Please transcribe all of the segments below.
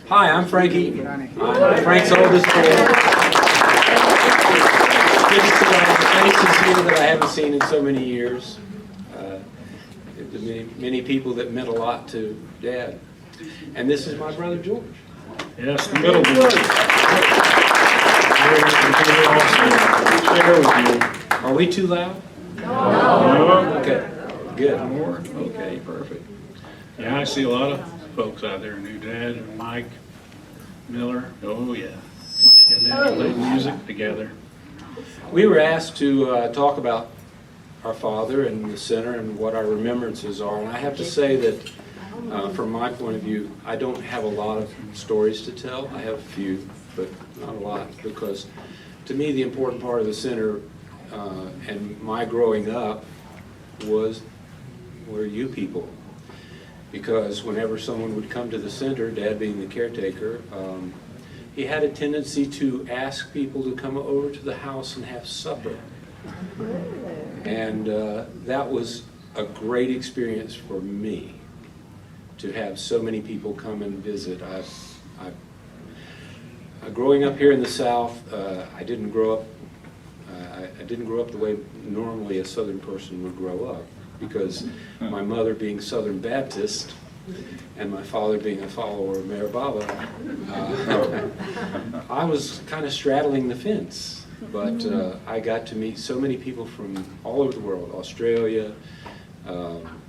Hi, I'm Frankie. I'm Frank's oldest boy. Good to see all the faces here that I haven't seen in so many years. The many people that meant a lot to Dad. And this is my brother George. Yes, the middle boy. Share with you. Are we too loud? No. Okay, good. More? Okay, perfect. Yeah, I see a lot of folks out there, new Dad and Mike Miller. Oh yeah, Mike and Dad played music together. We were asked to talk about our father and the center and what our remembrances are. And I have to say that from my point of view, I don't have a lot of stories to tell. I have a few, but not a lot, because to me the important part of the center and my growing up were you people. Because whenever someone would come to the center, Dad being the caretaker, he had a tendency to ask people to come over to the house and have supper. And that was a great experience for me, to have so many people come and visit. Growing up here in the South, I didn't grow up. I didn't grow up the way normally a Southern person would grow up, because my mother being Southern Baptist and my father being a follower of Mayor Baba, I was kind of straddling the fence. But I got to meet so many people from all over the world, Australia,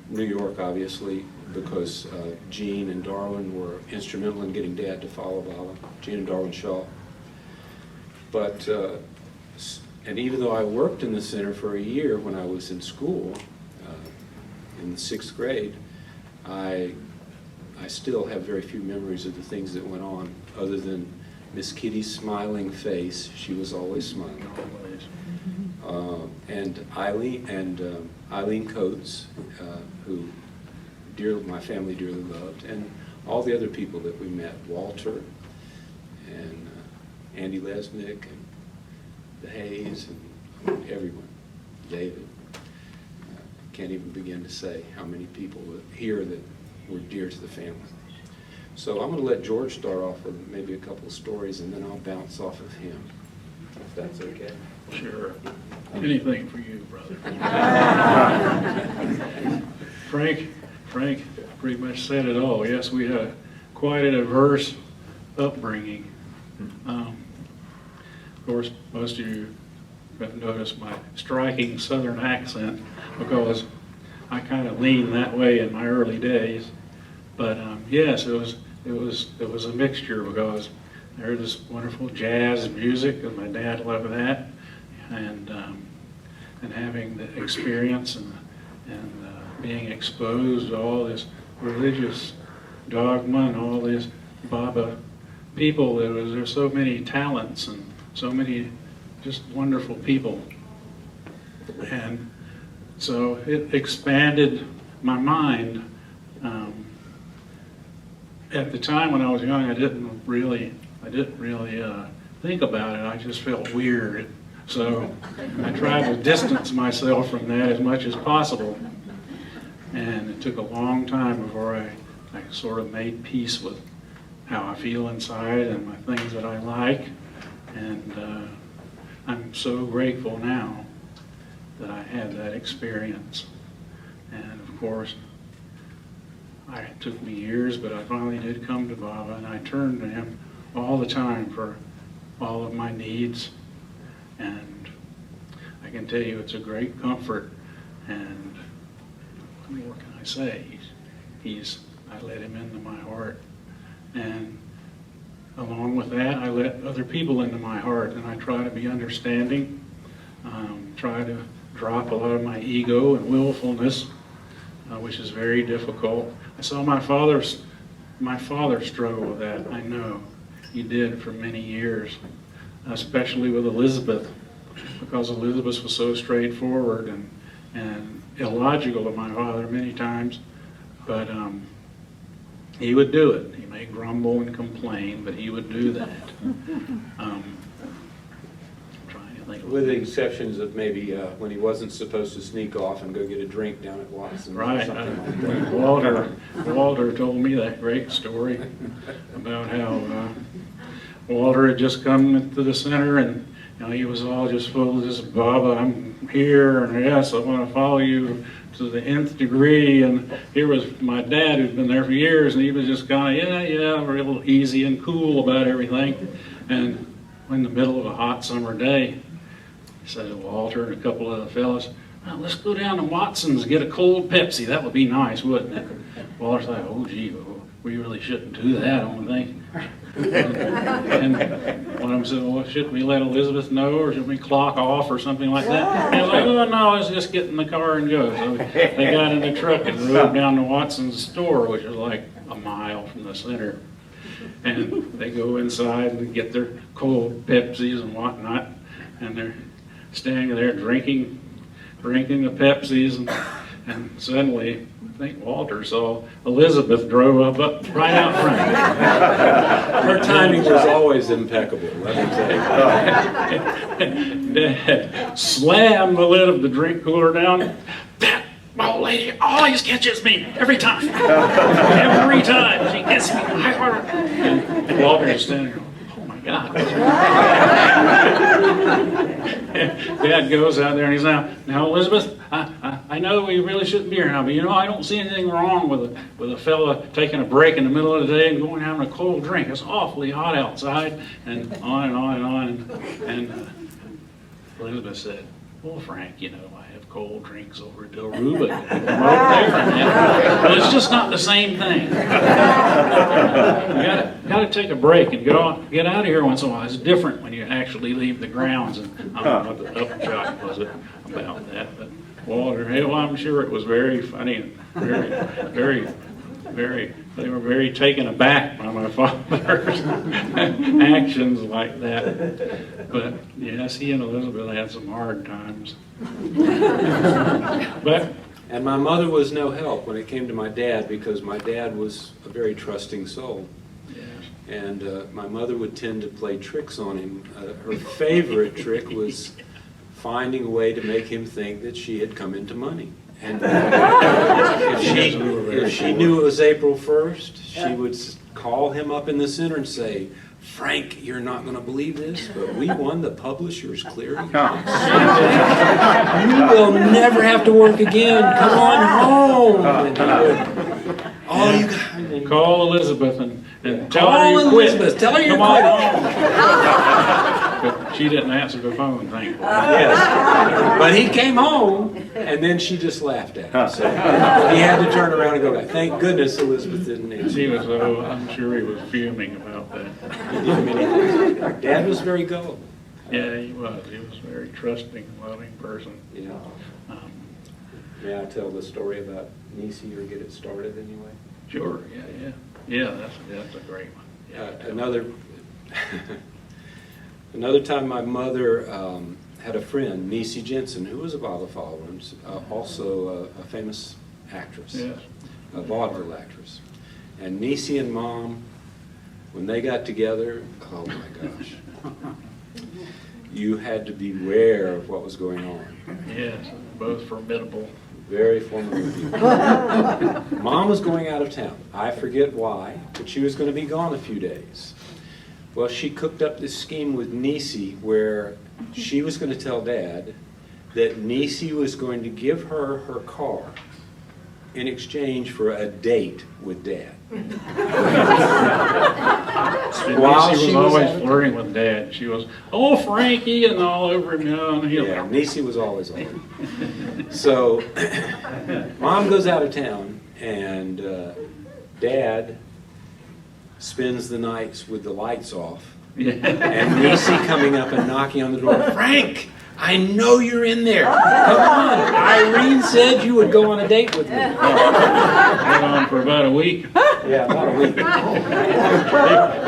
New York, obviously, because Gene and Darwin were instrumental in getting Dad to follow Baba, Gene and Darwin Shaw. But, and even though I worked in the center for a year when I was in school, in the 6th grade, I still have very few memories of the things that went on, other than Miss Kitty's smiling face. She was always smiling. And Eileen Coates, who my family dearly loved, and all the other people that we met, Walter and Andy Lesnick and the Hayes and everyone, David. Can't even begin to say how many people here that were dear to the family. So I'm going to let George start off with maybe a couple of stories, and then I'll bounce off of him, if that's okay. Sure. Anything for you, brother. Frank pretty much said it all. Yes, we had quite a diverse upbringing. Of course, most of you have noticed my striking Southern accent, because I kind of leaned that way in my early days. But yes, it was a mixture, because there's this wonderful jazz music, and my dad loved that, and having the experience and being exposed to all this religious dogma and all these Baba people. There's so many talents and so many just wonderful people, and so it expanded my mind. At the time when I was young, I didn't really think about it. I just felt weird. So I tried to distance myself from that as much as possible. And it took a long time before I sort of made peace with how I feel inside and my things that I like. And I'm so grateful now that I had that experience. And of course, it took me years, but I finally did come to Baba, and I turned to him all the time for all of my needs. And I can tell you it's a great comfort. And what more can I say? I let him into my heart. And along with that, I let other people into my heart, and I try to be understanding, try to drop a lot of my ego and willfulness, which is very difficult. I saw my father struggle with that. I know he did for many years, especially with Elizabeth, because Elizabeth was so straightforward and illogical to my father many times. But he would do it. He may grumble and complain, but he would do that. I'm trying to think. With the exceptions of maybe when he wasn't supposed to sneak off and go get a drink down at Watson's or Right. something like that. Walter told me that great story about how Walter had just come into the center, and he was all just full of this, Bubba, I'm here, and yes, I want to follow you to the nth degree. And here was my dad, who'd been there for years, and he was just kind of, yeah, real easy and cool about everything. And in the middle of a hot summer day, he said to Walter and a couple of the fellas, well, let's go down to Watson's, get a cold Pepsi. That would be nice, wouldn't it? Walter's like, oh, gee, we really shouldn't do that, I don't think. And one of them said, well, shouldn't we let Elizabeth know, or should we clock off or something like that? And he was like, oh, no, let's just get in the car and go. So they got in the truck and rode down to Watson's store, which was like a mile from the center. And they go inside and get their cold Pepsis and whatnot, and they're standing there drinking the Pepsis, and suddenly, I think Walter saw Elizabeth drove up right out front. Her timing was always impeccable, let me tell you. Dad slammed the lid of the drink cooler down. That old lady always catches me, every time. Every time she gets me. And Walter's standing there, oh my God. Dad goes out there and he's now Elizabeth, I know we really shouldn't be here now, but I don't see anything wrong with a fella taking a break in the middle of the day and going having a cold drink. It's awfully hot outside, and on and on and on. And Elizabeth said, well, Frank, I have cold drinks over at Del Ruba. But it's just not the same thing. You got to take a break and get out of here once in a while. It's different when you actually leave the grounds. And I don't know what the upshot was about that, but Walter, well, I'm sure it was very funny and very, very, very. They were very taken aback by my father's actions like that. But yes, he and Elizabeth had some hard times. And my mother was no help when it came to my dad, because my dad was a very trusting soul. Yes. And my mother would tend to play tricks on him. Her favorite trick was finding a way to make him think that she had come into money. And if she knew it was April 1st, she would call him up in the center and say, Frank, you're not going to believe this, but we won the Publishers Clearing. You will never have to work again. Come on home. And he would, you got. Call Elizabeth and tell her you quit. Elizabeth, tell her you quit. But she didn't answer the phone, thankfully. Yes. But he came home, and then she just laughed at him. So he had to turn around and go back. Thank goodness Elizabeth didn't answer. He was, I'm sure he was fuming about that. Dad was very gullible. Yeah, he was. He was a very trusting, loving person. Yeah. May I tell the story about Nisi, or get it started anyway? Sure, yeah, that's a great one. Yeah, another time my mother had a friend, Nisi Jensen, who was a Bible follower, also a famous actress, yes. A vaudeville actress. And Nisi and Mom, when they got together, oh my gosh, you had to beware of what was going on. Yes, both formidable. Very formidable people. Mom was going out of town. I forget why, but she was going to be gone a few days. Well, she cooked up this scheme with Nisi where she was going to tell Dad that Nisi was going to give her her car in exchange for a date with Dad. Nisi was always flirting with Dad. She was, oh, Frankie, and all over him. Yeah, Nisi was always on him. So, Mom goes out of town, and Dad spends the nights with the lights off, and Nisi coming up and knocking on the door. Frank, I know you're in there. Come on. Irene said you would go on a date with me. Went on for about a week. Yeah, about a week. It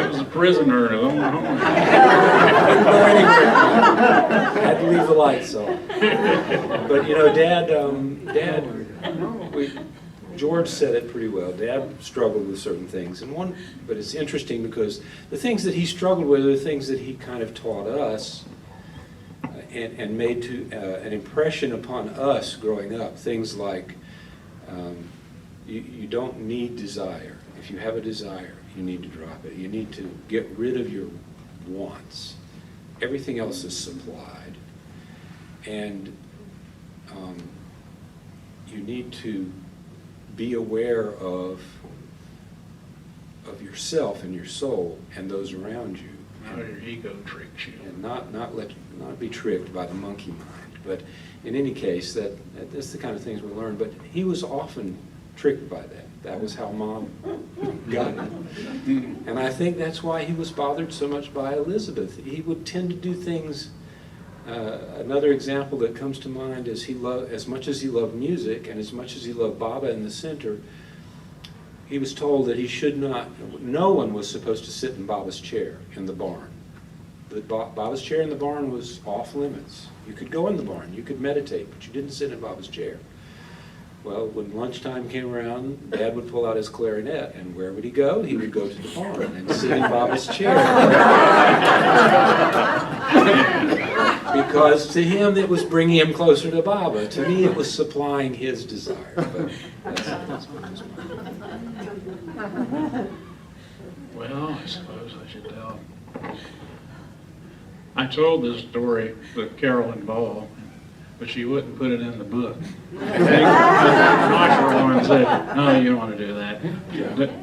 was a prisoner in his own home. Couldn't go anywhere. Had to leave the lights on. But Dad, George said it pretty well. Dad struggled with certain things, but it's interesting because the things that he struggled with are the things that he kind of taught us. and made an impression upon us growing up. Things like you don't need desire. If you have a desire, you need to drop it. You need to get rid of your wants. Everything else is supplied. And you need to be aware of yourself and your soul and those around you. Now your ego tricks you. And not be tricked by the monkey mind. But in any case, that's the kind of things we learn. But he was often tricked by that. That was how Mom got him. And I think that's why he was bothered so much by Elizabeth. He would tend to do things. Another example that comes to mind is as much as he loved music and as much as he loved Baba in the center, he was told that he should not, no one was supposed to sit in Baba's chair in the barn. Baba's chair in the barn was off limits. You could go in the barn, you could meditate, but you didn't sit in Baba's chair. Well, when lunchtime came around, Dad would pull out his clarinet, and where would he go? He would go to the barn and sit in Baba's chair. Because to him, it was bringing him closer to Baba. To me, it was supplying his desire. But that's what it was. Well, I suppose I should tell. I told this story to Carolyn Ball, but she wouldn't put it in the book. Washerwoman said, "No, you don't want to do that.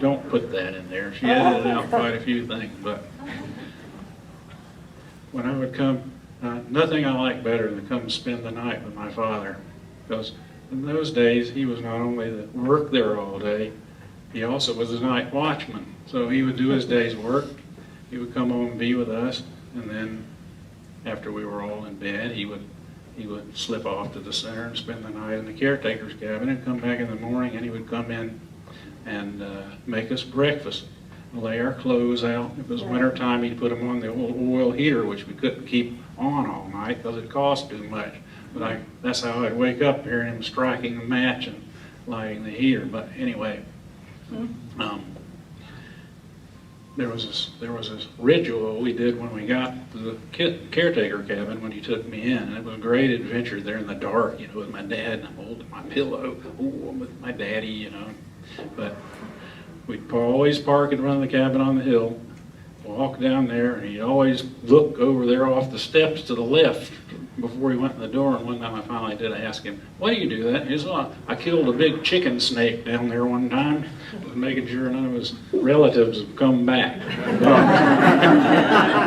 Don't put that in there." She edited out quite a few things, but when I would come, nothing I like better than to come spend the night with my father, because in those days he was not only the work there all day, he also was the night watchman. So he would do his day's work, he would come home and be with us, and then after we were all in bed, he would slip off to the center and spend the night in the caretaker's cabin and come back in the morning, and he would come in and make us breakfast, lay our clothes out. If it was winter time, he'd put them on the old oil heater, which we couldn't keep on all night because it cost too much. But that's how I'd wake up hearing him striking a match and lighting the heater. But anyway, there was this ritual we did when we got to the caretaker cabin when he took me in, and it was a great adventure there in the dark, with my dad, and I'm holding my pillow, I'm with my daddy, But we'd always park in front of the cabin on the hill, walk down there, and he'd always look over there off the steps to the left before he went in the door. And one time I finally did ask him, "Why do you do that?" And he said, "Oh, I killed a big chicken snake down there one time, making sure none of his relatives would come back."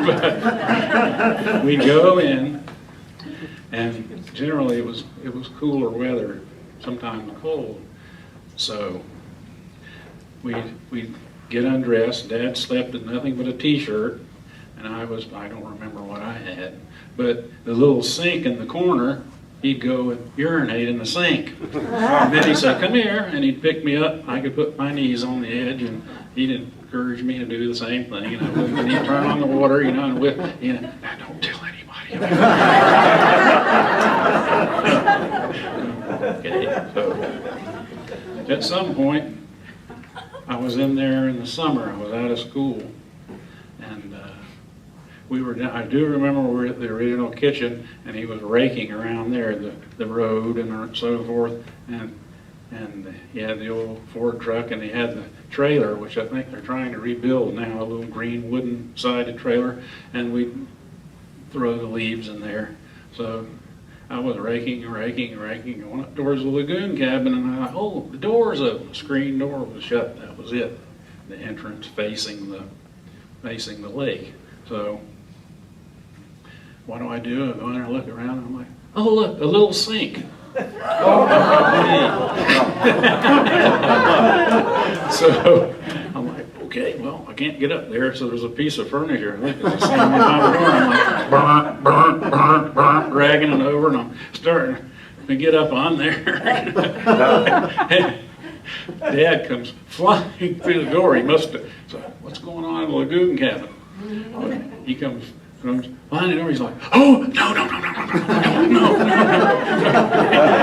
But we'd go in, and generally it was cooler weather, sometimes cold. So we'd get undressed. Dad slept in nothing but a t-shirt, and I don't remember what I had. But the little sink in the corner, he'd go and urinate in the sink. And then he'd say, "Come here," and he'd pick me up. I could put my knees on the edge, and he'd encourage me to do the same thing. And he'd turn on the water, and whip, "Don't tell anybody." Okay, so at some point, I was in there in the summer. I was out of school, and we were down. I do remember we were at the original kitchen, and he was raking around there the road and so forth, and he had the old Ford truck, and he had the trailer, which I think they're trying to rebuild now, a little green wooden sided trailer, and we throw the leaves in there. So I was raking, and went up towards the lagoon cabin, and I thought, "Oh, the door's open." The screen door was shut. That was it. The entrance facing the lake. So what do? I go in there and look around, and I'm like, "Oh, look, a little sink." So I'm like, "Okay, well, I can't get up there." So there's a piece of furniture. I think it's the same one by the door. I'm like, burn, dragging it over, and I'm starting to get up on there. Dad comes flying through the door. He must have. So, "What's going on in the lagoon cabin?" He comes flying in the door. He's like, "Oh, no.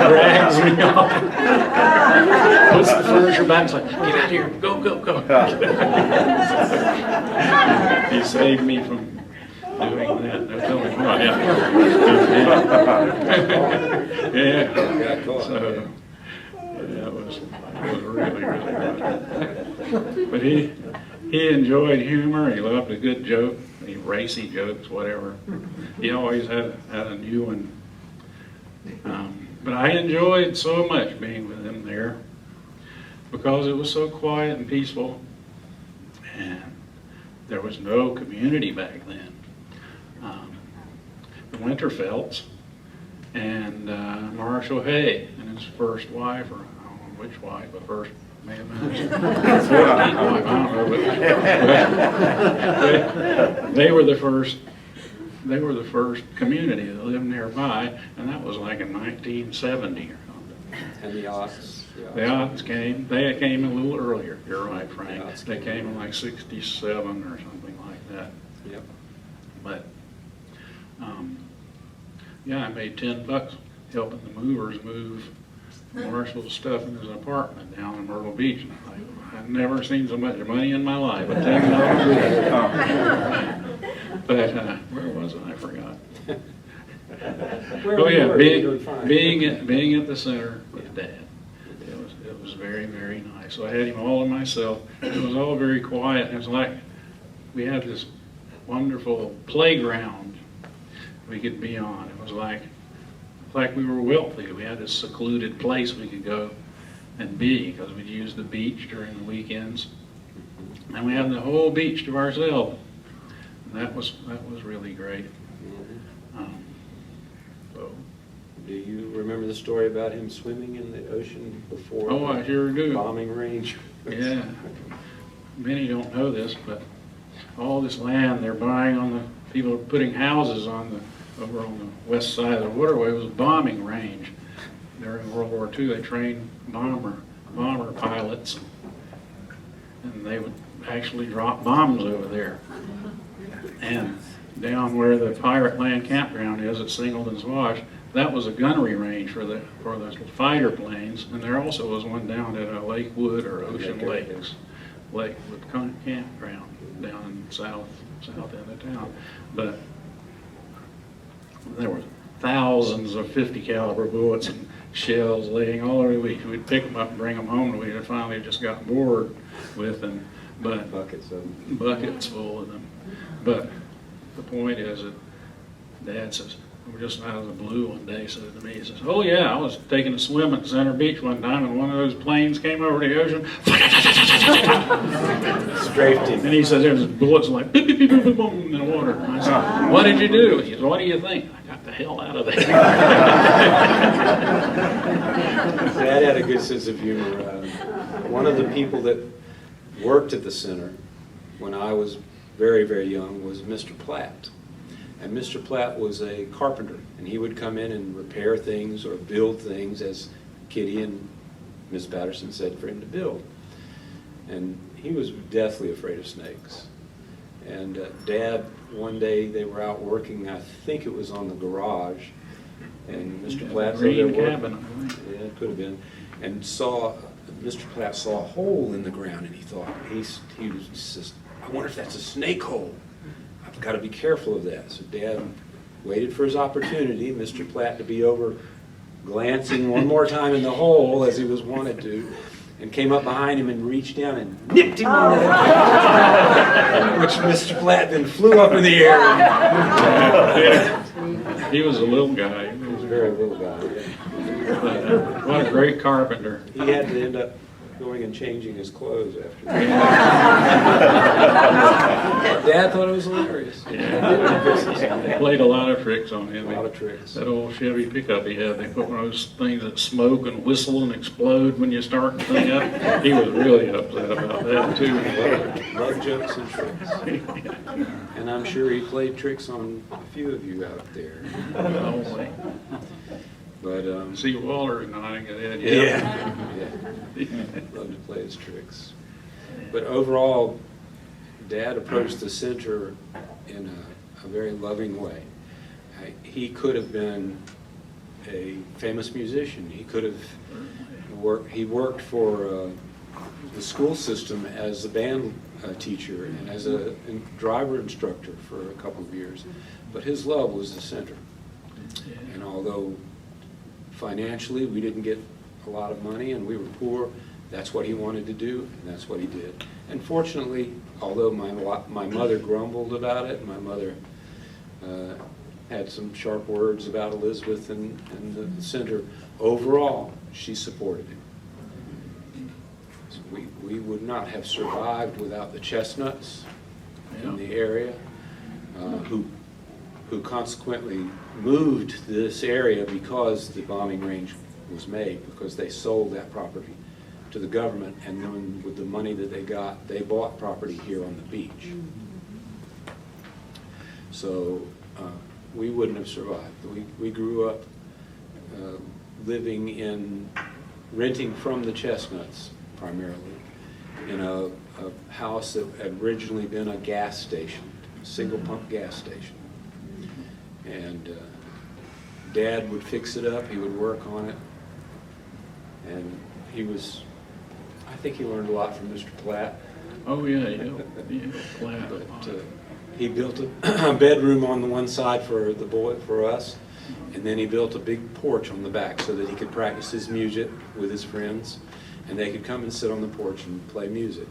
Drags me off. Puts the furniture back. He's like, "Get out of here. Go." He saved me from doing that. No telling why. Yeah. Got caught. So, yeah, it was really, really good. But he enjoyed humor. He loved a good joke, racy jokes, whatever. He always had a new one. But I enjoyed so much being with him there because it was so quiet and peaceful, and there was no community back then. The Winterfelds and Marshall Hay and his first wife, or I don't know which wife, but first may have been his 14th wife, I don't know, but they were the first. They were the first community that lived nearby, and that was like in 1970 or something. And the Otts. The Otts came. They came a little earlier. You're right, Frank. The Otts They came in like '67 or something like that. Yep. But yeah, I made $10 helping the movers move Marshall's stuff in his apartment down in Myrtle Beach. I've never seen so much money in my life. But But where was it? I forgot. Oh yeah, being at the center with Dad. It was very, very nice. So I had him all to myself. It was all very quiet. It was like we had this wonderful playground we could be on. It was like we were wealthy. We had this secluded place we could go and be because we'd use the beach during the weekends, and we had the whole beach to ourselves. That was really great. So. Do you remember the story about him swimming in the ocean before? Oh, I sure do. Bombing range. Yeah. Many don't know this, but all this land they're buying on the people are putting houses on over on the west side of the waterway was a bombing range. During World War II, they trained bomber pilots, and they would actually drop bombs over there. And down where the Pirate Land Campground is at Singleton's Wash, that was a gunnery range for the fighter planes, and there also was one down at Lakewood or Ocean Lakewood campground down in south end of town. But there were thousands of 50 caliber bullets and shells laying all over the beach. We'd pick them up and bring them home, and we had finally just got bored with them. But Buckets of them. Buckets full of them. But the point is that Dad says, we're just out of the blue one day, said to me, he says, oh yeah, I was taking a swim at Center Beach one time, and one of those planes came over the ocean. Strafed him. And he says, there's bullets like beep, beep, beep, beep, boom in the water. And I said, what did you do? He says, what do you think? I got the hell out of there. Dad had a good sense of humor. One of the people that worked at the center when I was very, very young was Mr. Platt. And Mr. Platt was a carpenter, and he would come in and repair things or build things, as Kitty and Miss Patterson said, for him to build. And he was deathly afraid of snakes. And Dad, one day they were out working, I think it was on the garage, and Mr. Platt was there working. Yeah, it could have been. And Mr. Platt saw a hole in the ground, and he thought, he says, I wonder if that's a snake hole. I've got to be careful of that. So Dad waited for his opportunity, Mr. Platt to be over glancing one more time in the hole as he was wanted to, and came up behind him and reached down and nipped him on the head, which Mr. Platt then flew up in the air. He was a little guy. He was a very little guy. Yeah. What a great carpenter. He had to end up going and changing his clothes after that. Dad thought it was hilarious. Yeah. Played a lot of tricks on him. A lot of tricks. That old Chevy pickup he had, they put one of those things that smoke and whistle and explode when you start the thing up. He was really upset about that too. Love jokes and tricks. And I'm sure he played tricks on a few of you out there. But see Waller nodding his head. Yeah. Loved to play his tricks. But overall, Dad approached the center in a very loving way. He could have been a famous musician. He could have worked. He worked for the school system as a band teacher and as a driver instructor for a couple of years. But his love was the center. And although financially we didn't get a lot of money and we were poor, that's what he wanted to do, and that's what he did. And fortunately, although my mother grumbled about it, my mother had some sharp words about Elizabeth and the center, overall, she supported him. So we would not have survived without the Chestnuts in the area, who consequently moved to this area because the bombing range was made, because they sold that property to the government, and then with the money that they got, they bought property here on the beach. So we wouldn't have survived. We grew up renting from the Chestnuts primarily, in a house that had originally been a gas station, a single pump gas station. And Dad would fix it up, he would work on it, and I think he learned a lot from Mr. Platt. Oh, yeah, Platt. But he built a bedroom on the one side for us, and then he built a big porch on the back so that he could practice his music with his friends, and they could come and sit on the porch and play music.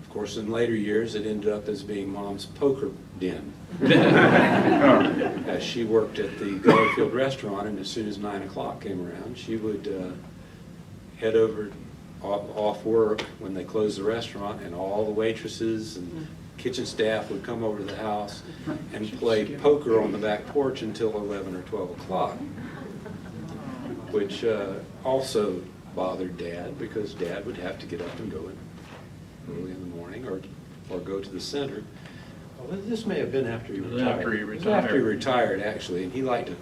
Of course, in later years, it ended up as being Mom's poker den. As she worked at the Garfield restaurant, and as soon as 9 o'clock came around, she would head over off work when they closed the restaurant, and all the waitresses and kitchen staff would come over to the house and play poker on the back porch until 11 or 12 o'clock, which also bothered Dad, because Dad would have to get up and go in early in the morning or go to the center. Well, this may have been after he retired. After he It was retired. after he retired, actually, and he liked to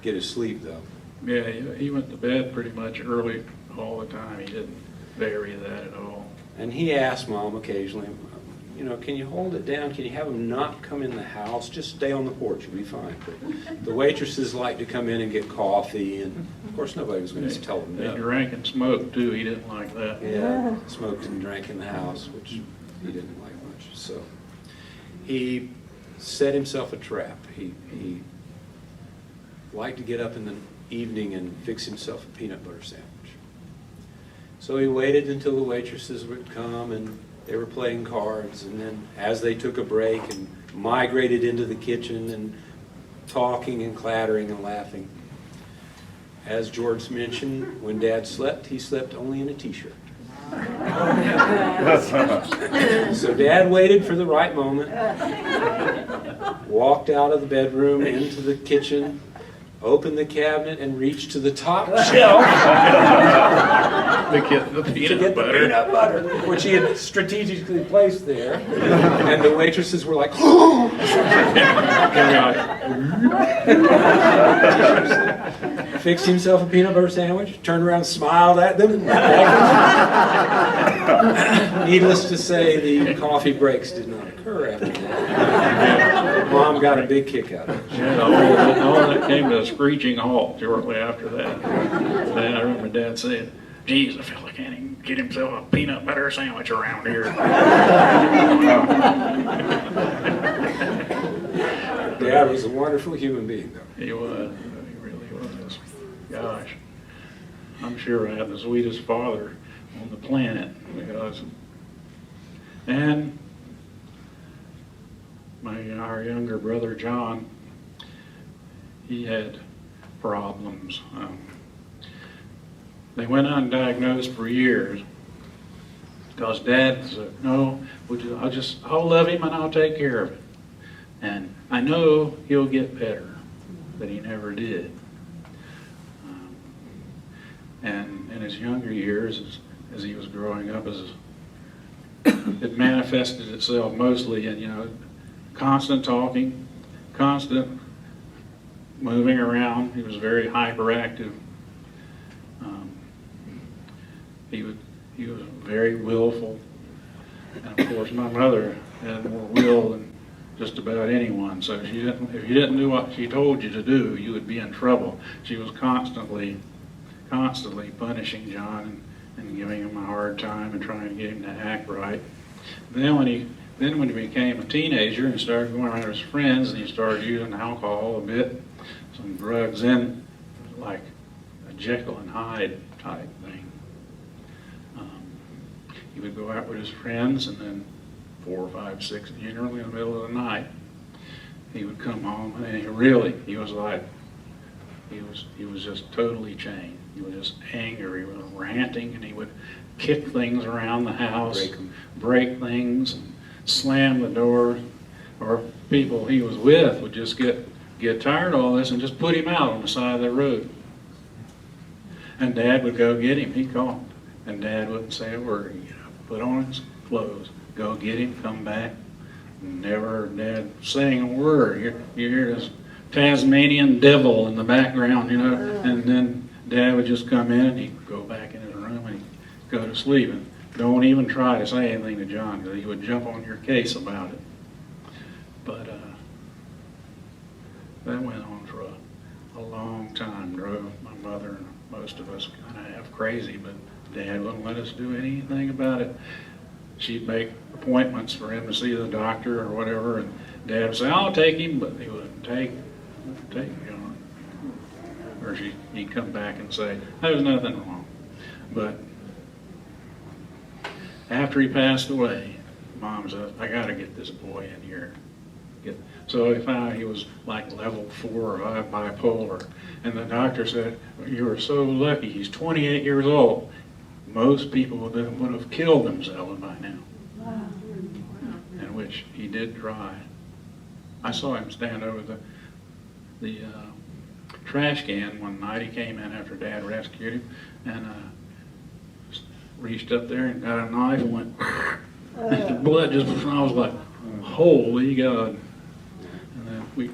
get his sleep, though. Yeah, he went to bed pretty much early all the time. He didn't vary that at all. And he asked Mom occasionally, can you hold it down? Can you have him not come in the house? Just stay on the porch, you'll be fine. But the waitresses like to come in and get coffee, and of course nobody was going to tell them They no. drank and smoked too. He didn't like that. Yeah, smoked and drank in the house, which he didn't like much. So he set himself a trap. He liked to get up in the evening and fix himself a peanut butter sandwich. So he waited until the waitresses would come and they were playing cards, and then as they took a break and migrated into the kitchen and talking and clattering and laughing. As George mentioned, when Dad slept, he slept only in a t-shirt. So Dad waited for the right moment, walked out of the bedroom into the kitchen, opened the cabinet and reached to the top shelf The peanut butter. which he had strategically placed there. And the waitresses were like, "Oh!" Fixed himself a peanut butter sandwich, turned around, smiled at them. Needless to say, the coffee breaks did not occur after that. Mom got a big kick out of it. Yeah, all that came to a screeching halt shortly after that. Then I remember Dad saying, "Geez, the fella can't even get himself a peanut butter sandwich around here." Dad was a wonderful human being, though. He was. He really was. Gosh, I'm sure I had the sweetest father on the planet, because, and our younger brother John, he had problems. They went undiagnosed for years because Dad said, "No, I'll love him and I'll take care of it. And I know he'll get better," but he never did. And in his younger years, as he was growing up, it manifested itself mostly in, constant talking, constant moving around. He was very hyperactive. He was very willful. And of course, my mother had more will than just about anyone. So if you didn't do what she told you to do, you would be in trouble. She was constantly punishing John and giving him a hard time and trying to get him to act right. Then when he became a teenager and started going around with his friends and he started using alcohol a bit, some drugs in, like a Jekyll and Hyde type thing. He would go out with his friends, and then 4, 5, 6, generally in the middle of the night, he would come home, and he was just totally changed. He was just angry, he was ranting, and he would kick things around the house, break things, and slam the door, or people he was with would just get tired of all this and just put him out on the side of the road. And Dad would go get him. He'd call, and Dad wouldn't say a word. He'd get up, put on his clothes, go get him, come back. Never Dad saying a word. You hear this Tasmanian devil in the background, you know, and then Dad would just come in and he'd go back in his room and he'd go to sleep. And don't even try to say anything to John, because he would jump on your case about it. But that went on for a long time. Drove my mother and most of us kind of half crazy, but Dad wouldn't let us do anything about it. She'd make appointments for him to see the doctor or whatever, and Dad would say, "I'll take him," but he wouldn't take John. Or he'd come back and say, "There was nothing wrong." But after he passed away, Mom said, "I got to get this boy in here." So they found he was like level 4 or 5 bipolar. And the doctor said, "You are so lucky. He's 28 years old. Most people would have killed themselves by now." Wow. And which he did try. I saw him stand over the trash can one night. He came in after Dad rescued him and reached up there and got a knife and went, and the blood just, I was like, holy God. And then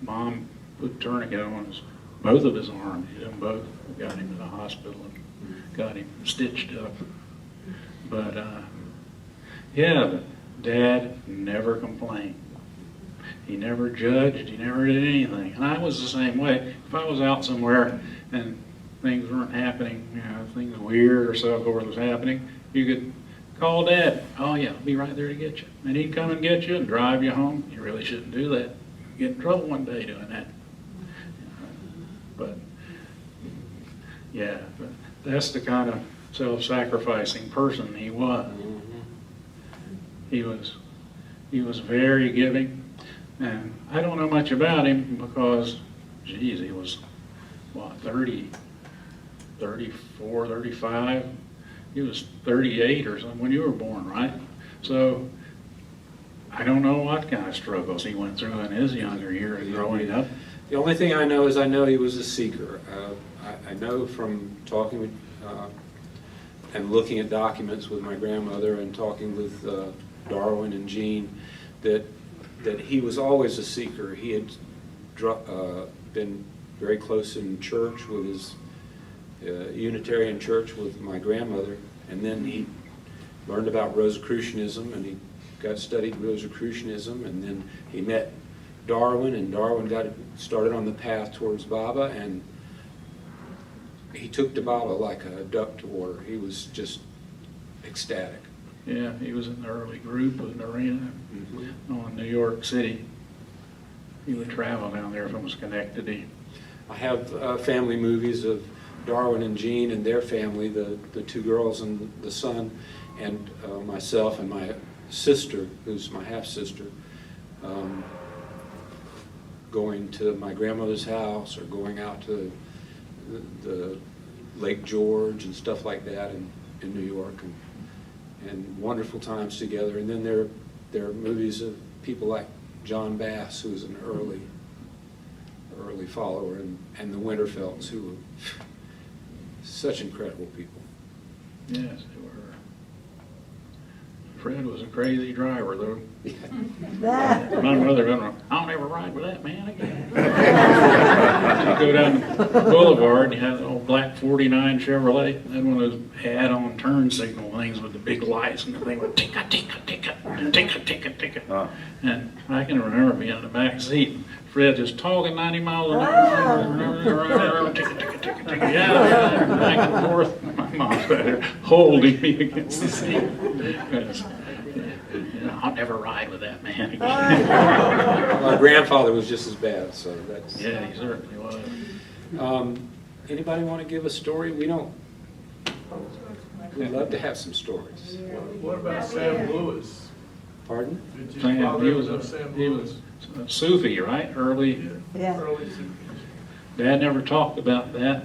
Mom put tourniquet on both of his arms. He did both. We got him to the hospital and got him stitched up. But but Dad never complained. He never judged. He never did anything. And I was the same way. If I was out somewhere and things weren't happening, you know, things weird or so forth was happening, you could call Dad. "Oh yeah, I'll be right there to get you." And he'd come and get you and drive you home. You really shouldn't do that. You get in trouble one day doing that. But yeah, that's the kind of self-sacrificing person he was. He was very giving, and I don't know much about him because, geez, he was, what, 30, 34, 35? He was 38 or something when you were born, right? So I don't know what kind of struggles he went through in his younger years growing up. The only thing I know is he was a seeker. I know from talking with and looking at documents with my grandmother and talking with Darwin and Jean that he was always a seeker. He had been very close in church with his Unitarian church with my grandmother, and then he learned about Rosicrucianism and he studied Rosicrucianism, and then he met Darwin, and Darwin got started on the path towards Baba, and he took to Baba like a duck to water. He was just ecstatic. Yeah, he was in the early group with Narina on New York City. He would travel down there from Schenectady. I have family movies of Darwin and Jean and their family, the 2 girls and the son, and myself and my sister, who's my half-sister, going to my grandmother's house or going out to the Lake George and stuff like that in New York, and wonderful times together. And then there are movies of people like John Bass, who was an early follower, and the Winterfelds, who were such incredible people. Yes, they were. Fred was a crazy driver, though. My mother, "I'll never ride with that man again." You go down the boulevard and you have an old black 49 Chevrolet. They had one of those add-on turn signal things with the big lights, and the thing would tinka, tinka, tinka, tinka, tinka, tinka. And I can remember being in the back seat, Fred just talking 90 miles an hour, tinka, tinka, tinka, tinka, yeah, back and forth. grandma better holding me against the seat. Because, I'll never ride with that man again. My grandfather was just as bad, so that's... Yeah, he certainly was. Anybody want to give a story? We don't... We'd love to have some stories. What about Sam Lewis? Pardon? Did you Sam, father he was know a, Sam he Lewis? was a Sufi, right? Early. Yeah. Early Sufi. Dad never talked about that.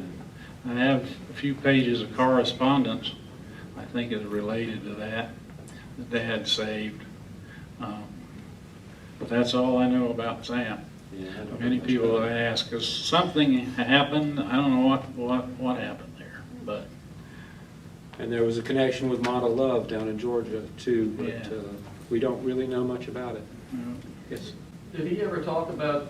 I have a few pages of correspondence, I think is related to that Dad saved. But that's all I know about Sam. Yeah, I don't know Many much people about have asked, because something happened, I don't know what happened there, but it. And there was a connection with Model Love down in Georgia, too, but Yeah. we don't really know much about it. you know, Yes? Did he ever talk about,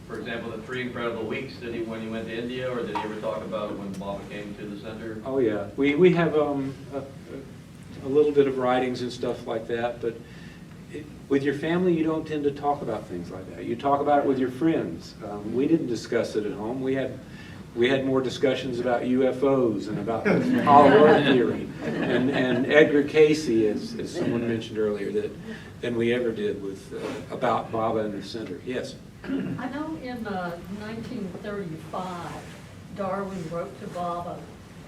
for example, the 3 incredible weeks, when he went to India, or did he ever talk about when Baba came to the center? Oh, yeah. We have a little bit of writings and stuff like that, but with your family, you don't tend to talk about things like that. You talk about it with your friends. We didn't discuss it at home. We had more discussions about UFOs and about hollow earth theory and Edgar Casey, as someone mentioned earlier, than we ever did with about Baba and the center. Yes? I know in 1935, Darwin wrote to Baba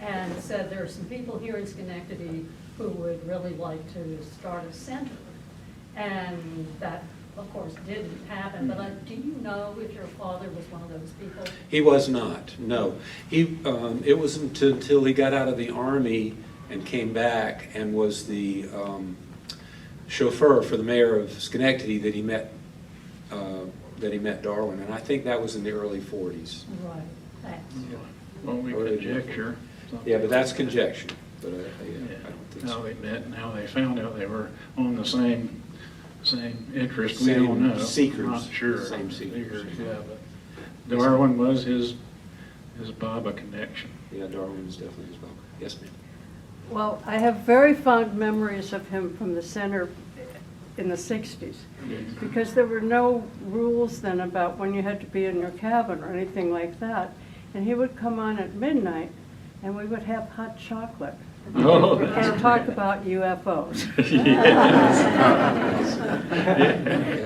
and said there are some people here in Schenectady who would really like to start a center. And that, of course, didn't happen. But do you know if your father was one of those people? He was not, no. It wasn't until he got out of the Army and came back and was the chauffeur for the mayor of Schenectady that he met Darwin, and I think that was in the early 40s. Right, thanks. well, we conjecture. Yeah, but that's conjecture. But I Yeah, don't think how so. they met and how they found out they were on the same interest, we Same don't know. seekers. Not sure. Same seekers. Yeah, but Darwin was his Baba connection. Yeah, Darwin was definitely his Baba. Yes, ma'am. Well, I have very fond memories of him from the center in the 60s, because there were no rules then about when you had to be in your cabin or anything like that. And he would come on at midnight, and we would have hot chocolate Oh, and talk about UFOs. Yeah.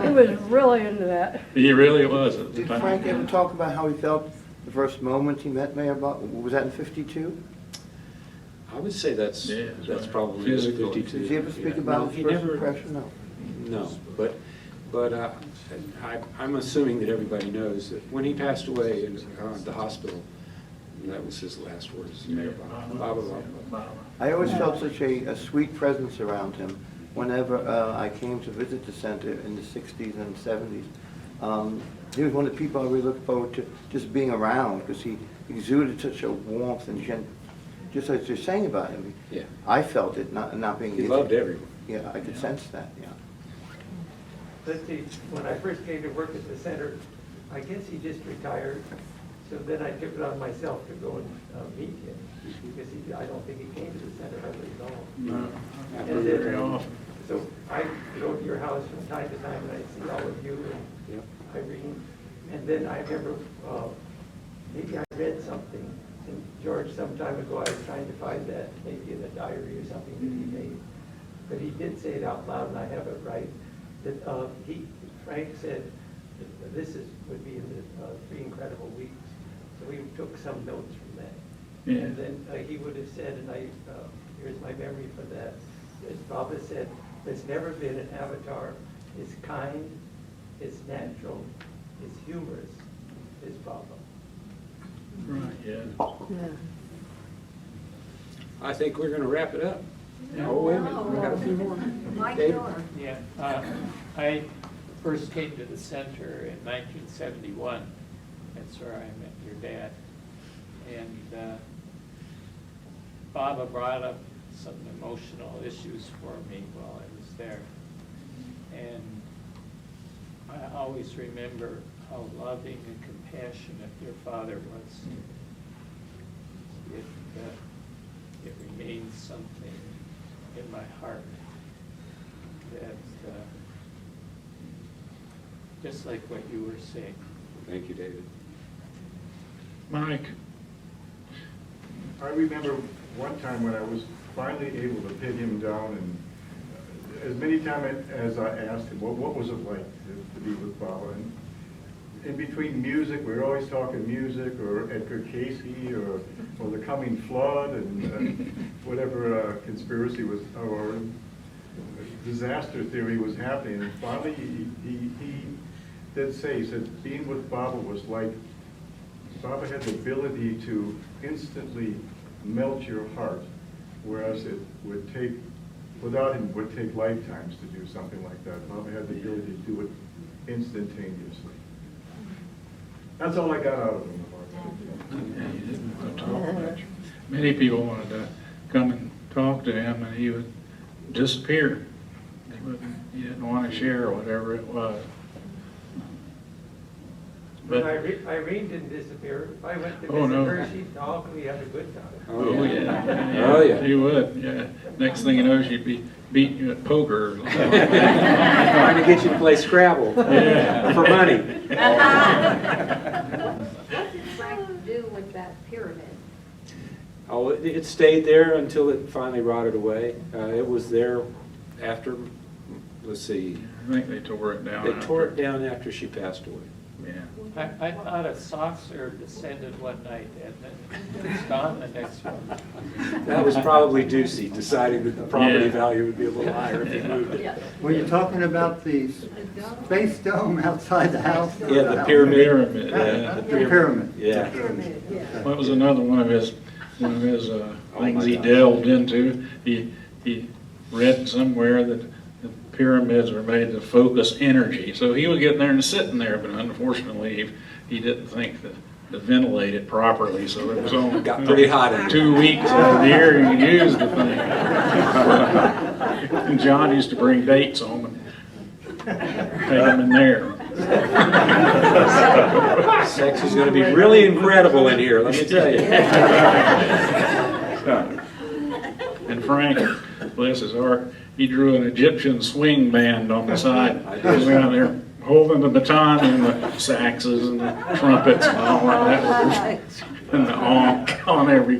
He was really into that. He really was at the Did time. Frank ever talk about how he felt the first moment he met Mayor Bob? Was that in '52? I would say that's Yeah, probably physical. 52. Did he ever speak Yeah. about No, his he first never. impression? No. No, but I'm assuming that everybody knows that when he passed away in the hospital, that was his last words. Mayor Bob. Baba, Baba, Baba. I always felt such a sweet presence around him whenever I came to visit the center in the 60s and 70s. He was one of the people I really looked forward to just being around, because he exuded such a warmth and just as you're saying about him. Yeah. I felt it, not being... He loved everyone. Yeah, I could sense that, yeah. Let's see, when I first came to work at the center, I guess he just retired. So then I took it on myself to go and meet him, because I don't think he came to the center hardly at all. No, not And very then, often. so I go to your house from time to time, and I see all of you and Yep. Irene. And then I remember, maybe I read something, and George, some time ago, I was trying to find that, maybe in a diary or something that he made. But he did say it out loud, and I have it right, that Frank said, would be in the 3 incredible weeks. So we took some notes from that. Yeah. And then he would have said, and here's my memory for that, as Baba said, there's never been an avatar as kind, as natural, as humorous as Baba. Right, yeah. Yeah. I think we're going to wrap it up. Oh, wait a minute, we got a few more. David? Yeah, I first came to the center in 1971. That's where I met your dad. And Baba brought up some emotional issues for me while I was there. And I always remember how loving and compassionate your father was. It remains something in my heart that, just like what you were saying. Thank you, David. Mike, I remember one time when I was finally able to pin him down, and as many times as I asked him, what was it like to be with Baba? And in between music, we were always talking music, or Edgar Casey, or the coming flood, and whatever conspiracy was, or disaster theory was happening. And finally, he did say, he said, being with Baba was like, Baba had the ability to instantly melt your heart, whereas it would take, without him, would take lifetimes to do something like that. Baba had the ability to do it instantaneously. That's all I got out of him. Yeah, he didn't want to talk much. Many people wanted to come and talk to him, and he would disappear. He didn't want to share whatever it was. But But, Irene didn't disappear. If I went to Oh, visit no. her, she'd talk, we had a good time. oh, yeah. Oh, yeah. He would, yeah. Next thing you know, she'd be beating you at poker. Trying to get you to play Scrabble Yeah. for money. What did Frank do with that pyramid? Oh, it stayed there until it finally rotted away. It was there after, let's see, I think they tore it down. they tore it down after she passed away. Yeah. I thought a saucer descended one night and then it's gone the next one. That was probably Ducey deciding that the property Yeah. value would be a little higher if he moved it. Were you talking about the space dome outside the house? Yeah, the pyramid. Pyramid, Yeah, yeah. The pyramid. Yeah. Pyramid, yeah. That was another one of his things he gosh. delved into. He read somewhere that the pyramids were made to focus energy. So he was getting there and sitting there, but unfortunately he didn't think to ventilate it properly. So it was only Got pretty hot in there. 2 weeks out of the year you could use the thing. And John used to bring dates home and take them in there. Sex is going to be really incredible in here, let me tell you. And Frank, bless his heart, he drew an Egyptian swing band on the side. I He did. was out there holding the baton and the saxes and the trumpets and all that. And the honk on every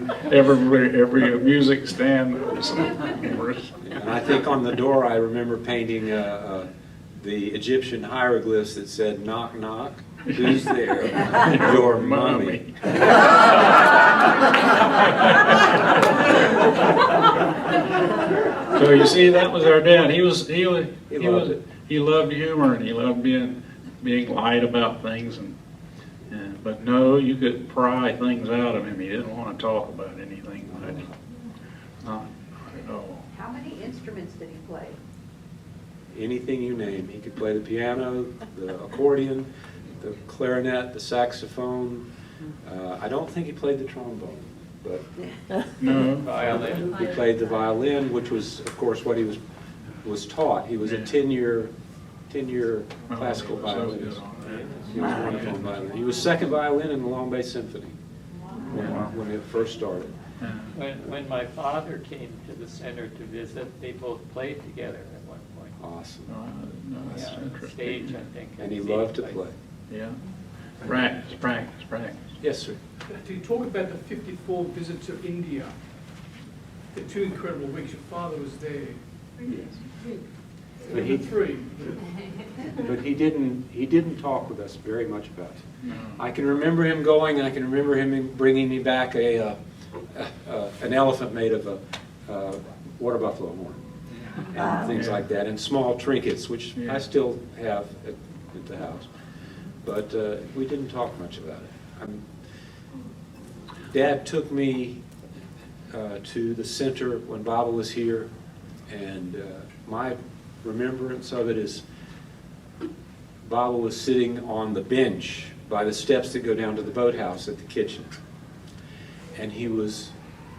music stand. It was humorous. And I think on the door I remember painting the Egyptian hieroglyphs that said, knock, knock, who's there? Your mommy. So you see, that was our dad. He loved it. He loved humor, and he loved being light about things. But no, you could pry things out of him. He didn't want to talk about anything much. Not at all. How many instruments did he play? Anything you name. He could play the piano, the accordion, the clarinet, the saxophone. I don't think he played the trombone, but No. Violin. he played the violin, which was, of course, what he was taught. He was a 10-year classical So violinist. good on that. He was wonderful on violin. He was second violin in the Long Bay Symphony when it first started. When my father came to the center to visit, they both played together at one point. Awesome. No, that's Yeah, on interesting. stage, I think. And he I've seen loved to him play. Yeah. Practice, practice, practice. Yes, sir. To talk about the 54 visits to India, the 2 incredible weeks, your father was there. But he- Three. But he didn't talk with us very much about it. No. I can remember him going, and I can remember him bringing me back an elephant made of a water buffalo horn and things like that, and small trinkets, which Yeah. I still have at the house. But we didn't talk much about it. Dad took me to the center when Baba was here, and my remembrance of it is Baba was sitting on the bench by the steps that go down to the boathouse at the kitchen. And he was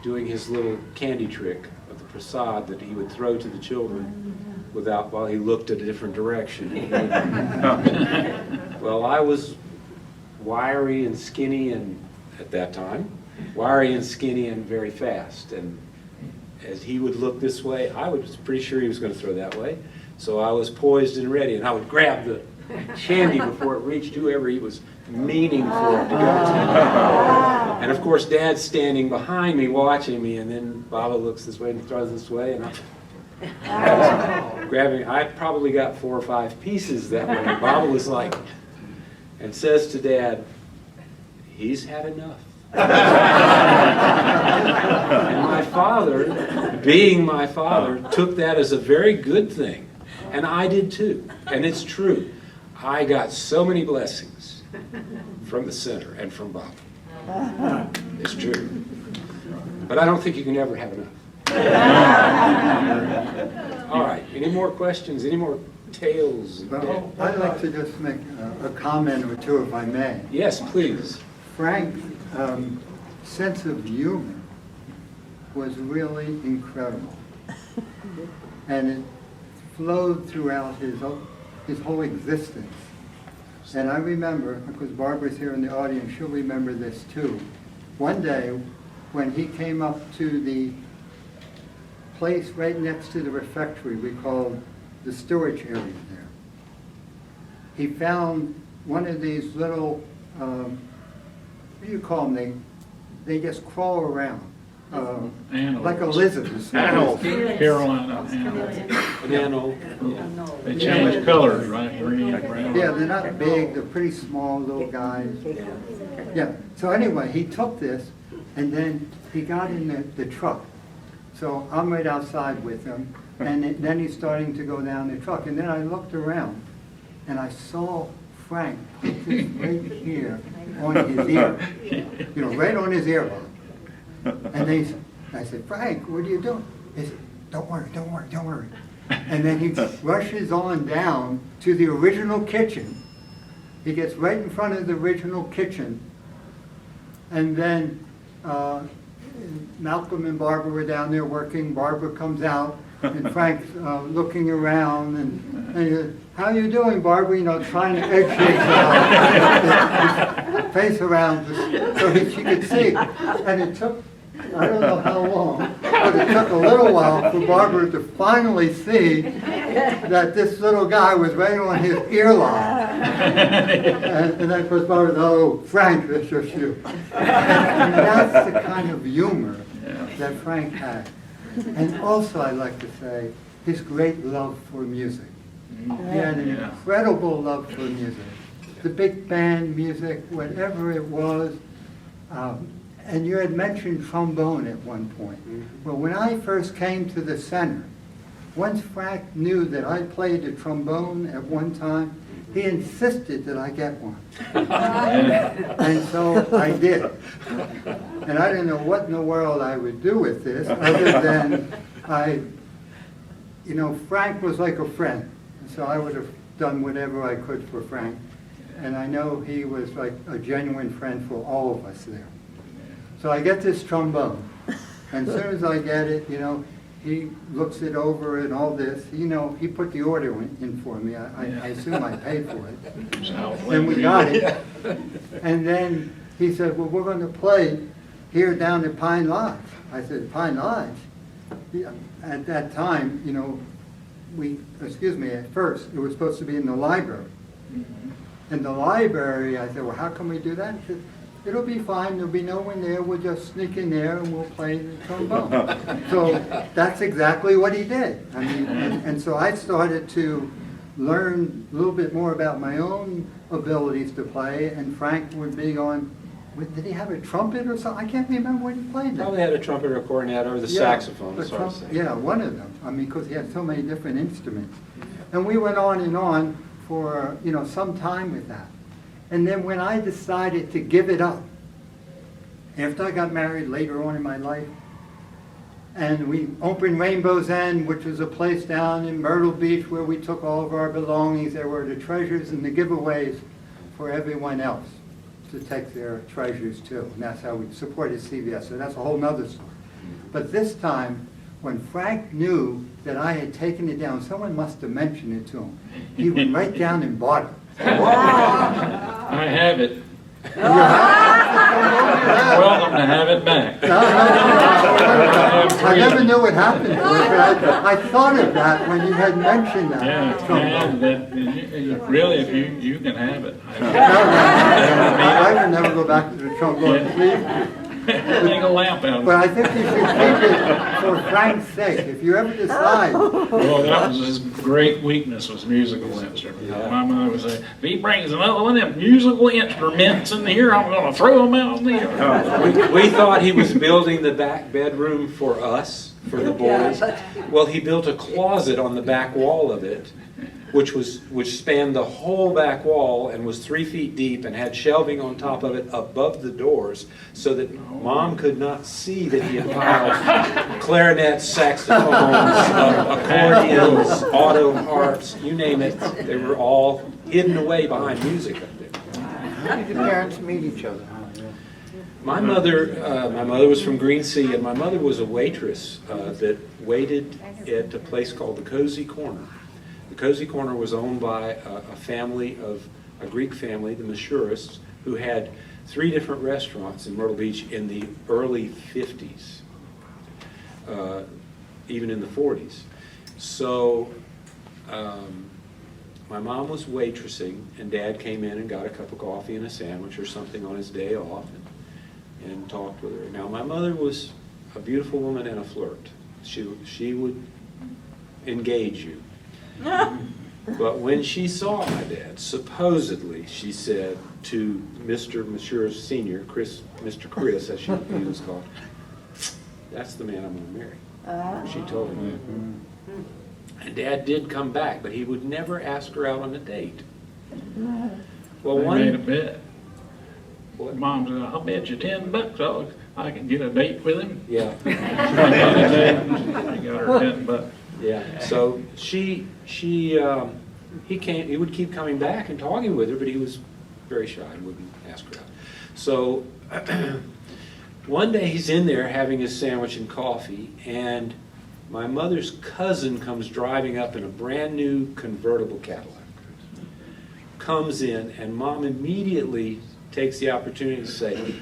doing his little candy trick of the prasad that he would throw to the children while he looked at a different direction. Well, I was wiry and skinny at that time, wiry and skinny and very fast. And as he would look this way, I was pretty sure he was going to throw that way. So I was poised and ready, and I would grab the candy before it reached whoever he was meaning for it to go to. And of course, Dad's standing behind me, watching me, and then Baba looks this way and throws this way, and I'm grabbing. I probably got 4 or 5 pieces that way. And Baba was like, and says to Dad, "He's had enough." And my father, being my father, took that as a very good thing. And I did too. And it's true. I got so many blessings from the center and from Bob. It's true. But I don't think you can ever have enough. All right. Any more questions? Any more tales? Well, I'd like to just make a comment or two, if I may. Yes, please. Frank's sense of humor was really incredible. And it flowed throughout his whole existence. And I remember, because Barbara's here in the audience, she'll remember this too. One day, when he came up to the place right next to the refectory we called the storage area there, he found one of these little, what do you call them? They just crawl around. Animals. Like a lizard. Animals. Carolina animals. An animal. They change colors, right? Green, brown. Yeah, they're not big, they're pretty small little guys. Yeah, so anyway, he took this and then he got in the truck. So I'm right outside with him, and then he's starting to go down the truck. And then I looked around and I saw Frank put this right here on his ear, you know, right on his earbud. And I said, "Frank, what are you doing?" He said, "Don't worry, don't worry, don't worry." And then he rushes on down to the original kitchen. He gets right in front of the original kitchen. And then Malcolm and Barbara were down there working. Barbara comes out, and Frank's looking around. And he said, "How you doing, Barbara?" You know, trying to egg his face around so she could see. And it took, I don't know how long, but it took a little while for Barbara to finally see that this little guy was right on his earlobe. And then of course Barbara said, "Oh, Frank, that's just you." And that's the kind of humor that Frank had. And also I'd like to say, his great love for music. He had an incredible love for music. The big band music, whatever it was. And you had mentioned trombone at one point. Well, when I first came to the center, once Frank knew that I played the trombone at one time, he insisted that I get one. And so I did. And I didn't know what in the world I would do with this, other than you know, Frank was like a friend. So I would have done whatever I could for Frank. And I know he was like a genuine friend for all of us there. So I get this trombone, and as soon as I get it, you know, he looks it over and all this. You know, he put the order in for me. I assume I paid for it. And we got it. And then he said, "Well, we're going to play here down at Pine Lodge." I said, "Pine Lodge?" Yeah. At that time, you know, at first, it was supposed to be in the library. In the library, I said, "Well, how can we do that?" He said, "It'll be fine, there'll be no one there, we'll just sneak in there and we'll play the trombone." So that's exactly what he did. I mean, and so I started to learn a little bit more about my own abilities to play, and Frank would be on, did he have a trumpet or something? I can't remember what he played. Probably had a trumpet or a cornet or the saxophone. The yeah, one of them. I mean, because he had so many different instruments. And we went on for, you know, some time with that. And then when I decided to give it up, after I got married later on in my life, and we opened Rainbow's End, which was a place down in Myrtle Beach where we took all of our belongings. There were the treasures and the giveaways for everyone else to take their treasures too. And that's how we supported CVS. So that's a whole nother story. But this time, when Frank knew that I had taken it down, someone must have mentioned it to him. He went right down and bought it. I have it. Welcome to have it back. I never knew what happened to it, but I thought of that when you had mentioned that. Really, if you can have it. I can never go back to the trombone, please. Hang a lamp out. But I think you should keep it for Frank's sake, if you ever decide. Well, that was his great weakness, was musical instruments. Yeah. My mother would say, if he brings another one of them musical instruments in here, I'm gonna throw them out there. We thought he was building the back bedroom for us, for the boys. Well, he built a closet on the back wall of it, which spanned the whole back wall and was 3 feet deep and had shelving on top of it above the doors so that Mom could not see that he had piled clarinets, saxophones, accordions, auto harps, you name it. They were all hidden away behind music up there. How did your parents meet each other? My mother was from Green Sea, and my mother was a waitress that waited at a place called the Cozy Corner. The Cozy Corner was owned by a Greek family, the Mashurists, who had 3 different restaurants in Myrtle Beach in the early 50s, even in the 40s. So my mom was waitressing, and Dad came in and got a cup of coffee and a sandwich or something on his day off and talked with her. Now, my mother was a beautiful woman and a flirt. She would engage you. But when she saw my dad, supposedly, she said to Mr. Mashur Sr., Mr. Chris, as he was called, that's the man I'm going to marry. She told him. And Dad did come back, but he would never ask her out on a date. Well, They made a bet. Mom said, I'll bet you $10 I can get a date with him. Yeah. She got her $10. Yeah, so he would keep coming back and talking with her, but he was very shy and wouldn't ask her out. So one day he's in there having his sandwich and coffee, and my mother's cousin comes driving up in a brand new convertible Cadillac. Comes in, and Mom immediately takes the opportunity to say,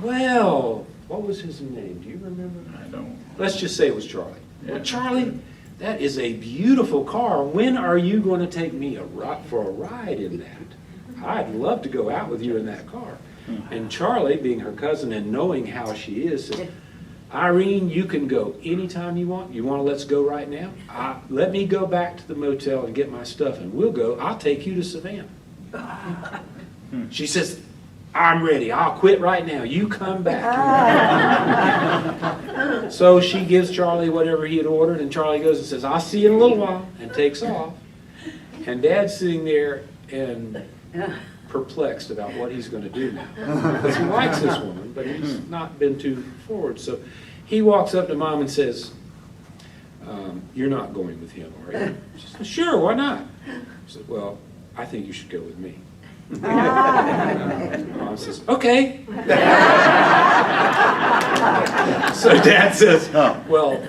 well, what was his name? Do you remember? I don't. Let's just say it was Charlie. Yeah. Well, Charlie, that is a beautiful car. When are you going to take me for a ride in that? I'd love to go out with you in that car. And Charlie, being her cousin and knowing how she is, said, Irene, you can go anytime you want. You want to let's go right now? Let me go back to the motel and get my stuff, and we'll go. I'll take you to Savannah. She says, I'm ready. I'll quit right now. You come back. So she gives Charlie whatever he had ordered, and Charlie goes and says, I'll see you in a little while, and takes off. And Dad's sitting there and perplexed about what he's going to do now. Because he likes this woman, but he's not been too forward. So he walks up to Mom and says, you're not going with him, are you? She says, sure, why not? I said, well, I think you should go with me. Mom says, okay. So Dad says, well,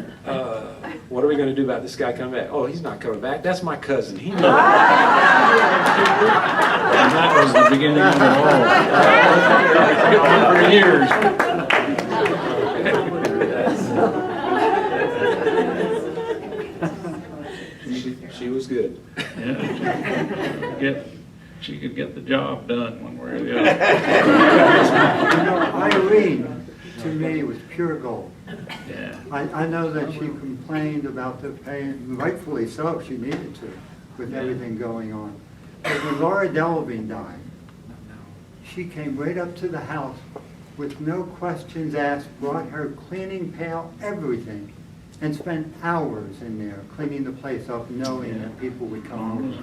what are we going to do about this guy coming back? Oh, he's not coming back. That's my cousin. He knows. And that was the beginning of it For years. She was good. Yeah. She could get the job done one way or the other. You know, Irene, to me, was pure gold. Yeah. I know that she complained about the pain, rightfully so, she needed to, with everything going on. But when Laura Delavine died, she came right up to the house with no questions asked, brought her cleaning pail, everything, and spent hours in there cleaning the place up, knowing that people would come over.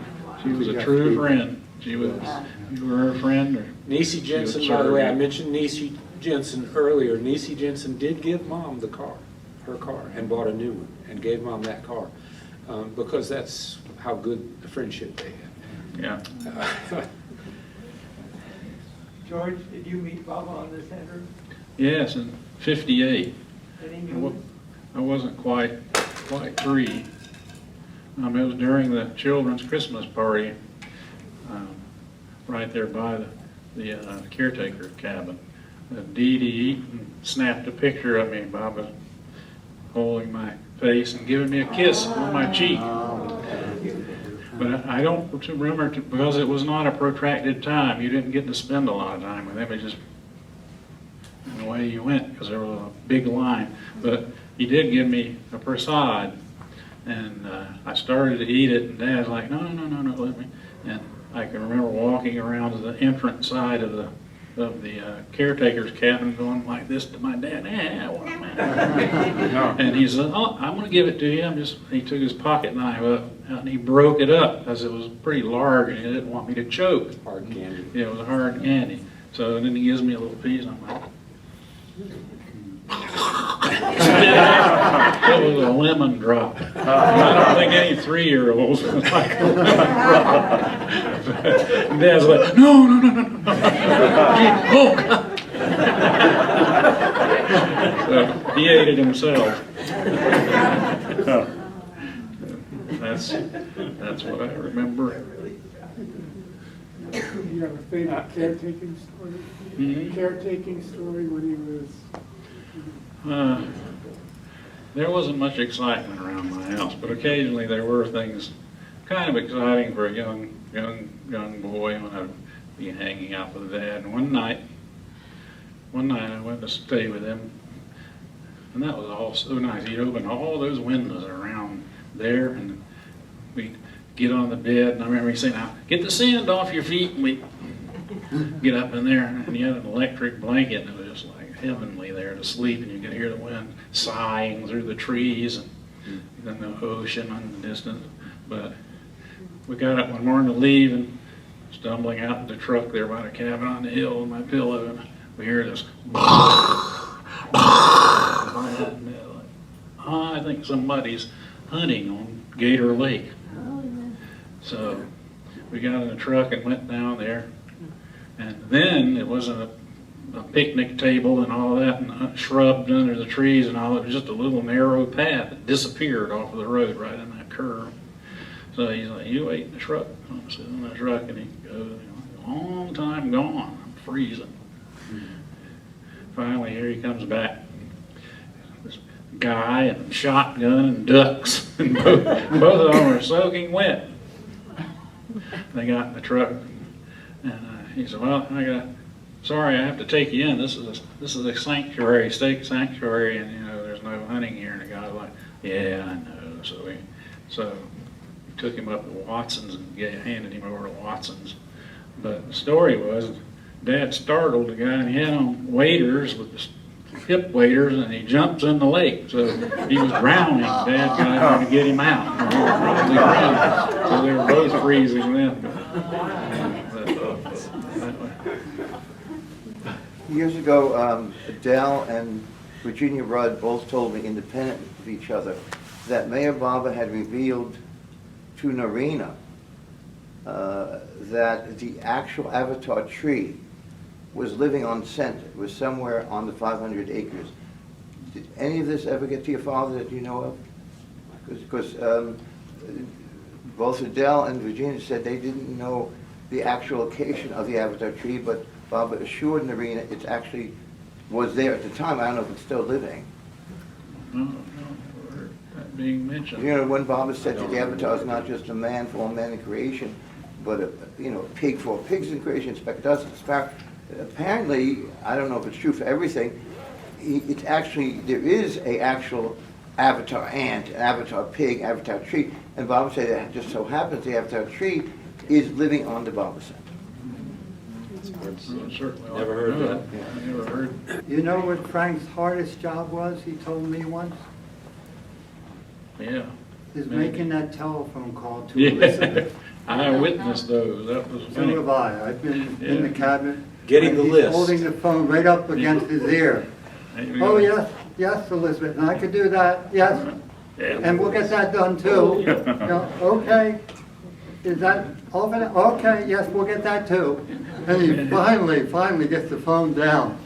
She was a true friend. You were her friend? Or Niecy Jensen, by the way, I mentioned Niecy Jensen earlier. Niecy Jensen did give Mom the car, her car, and bought a new one, and gave Mom that car, because that's how good a friendship they had. Yeah. George, did you meet Baba on the center? Yes, in '58. Any news? I wasn't quite 3. It was during the children's Christmas party right there by the caretaker cabin. Dee Dee Eaton snapped a picture of me. Bob was holding my face and giving me a kiss on my cheek. But I don't remember, because it was not a protracted time. You didn't get to spend a lot of time with him. It just, and away you went, because there was a big line. But he did give me a prasad, and I started to eat it, and Dad's like, no, let me. And I can remember walking around to the entrance side of the caretaker's cabin, going like this to my dad. And he said, "Oh, I'm going to give it to you." He took his pocket knife up and he broke it up because it was pretty large and he didn't want me to choke. Hard candy. Yeah, it was hard candy. So then he gives me a little piece. I'm like, it was a lemon drop. I don't think any 3-year-olds was like a lemon drop. And Dad's like, no. Oh, God. So he ate it himself. That's what I remember. You have a favorite caretaking story? Mhm. Caretaking story when he was... There wasn't much excitement around my house, but occasionally there were things kind of exciting for a young boy when I'd be hanging out with Dad. And one night I went to stay with him, and that was all so nice. He'd open all those windows around there, and we'd get on the bed, and I remember he saying, "Now, get the sand off your feet," and we'd get up in there, and he had an electric blanket, and it was just like heavenly there to sleep, and you could hear the wind sighing through the trees, and then the ocean in the distance. But we got up one morning to leave, and stumbling out in the truck there by the cabin on the hill with my pillow, and we hear this I think somebody's hunting on Gator Lake. So we got in the truck and went down there, and then it wasn't a picnic table and all that, and shrubs under the trees and all. It was just a little narrow path that disappeared off of the road right in that curve. So he's like, "You wait in the truck." I'm sitting in the truck, and he goes, "Long time gone. I'm freezing." Finally, here he comes back. This guy and shotgun and ducks, and both of them are soaking wet. They got in the truck, and he said, "Well, sorry, I have to take you in. This is a sanctuary, state sanctuary, and there's no hunting here." And the guy's like, "Yeah, I know." So we took him up to Watson's and handed him over to Watson's. But the story was, Dad startled the guy, and he had on waders with the hip waders, and he jumps in the lake. So he was drowning. Dad got trying to get him out. And he was probably drowning. So they were both freezing then. Years ago, Adele and Virginia Rudd both told me, independent of each other, that Mayor Barber had revealed to Narina that the actual avatar tree was living on scent. It was somewhere on the 500 acres. Did any of this ever get to your father that you know of? Because both Adele and Virginia said they didn't know the actual location of the avatar tree, but Barbara assured Narina it actually was there at the time. I don't know if it's still living. No, that being mentioned. When Barbara said that the avatar is not just a man for all men in creation, but a pig for all pigs in creation, spectatus, sparrow. Apparently, I don't know if it's true for everything, it's actually, there is a actual avatar ant, an avatar pig, avatar tree, and Barbara said that it just so happens the avatar tree is living on the Barber Center. Never heard of that. I never heard. You know what Frank's hardest job was, he told me once? Yeah. Is Maybe. making that telephone call to Yeah, Elizabeth. I witnessed those. That was So funny. have I. I've been in the cabinet. Getting the and he's list. holding the phone right up against his ear. Oh, yes, Elizabeth, and I could do that, yes. Yeah. And we'll get that done too. Okay. Is that open? Okay, yes, we'll get that too. And he finally gets the phone down.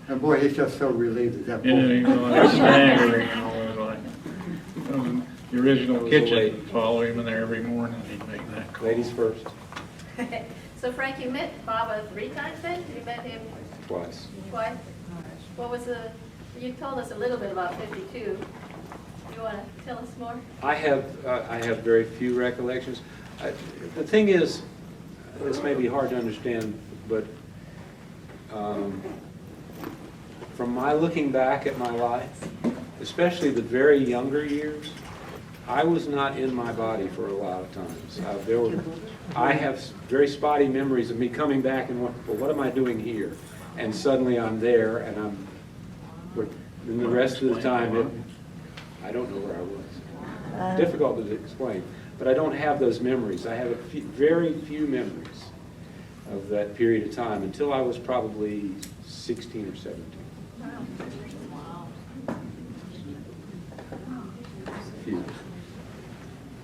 And boy, he's just so relieved at that Yeah, point. you know, like staggering, like the original kitchen, follow him in there every morning, he'd make that call. Ladies first. So Frank, you met Baba 3 times then? You met him Twice. twice? What was you told us a little bit about 52. you want to tell us more? I have very few recollections. The thing is, this may be hard to understand, but from my looking back at my life, especially the very younger years, I was not in my body for a lot of times. I have very spotty memories of me coming back and, well, what am I doing here? And suddenly I'm there, and and the rest of the time, I don't know where I was. Difficult to explain, but I don't have those memories. I have very few memories of that period of time until I was probably 16 or 17. Few.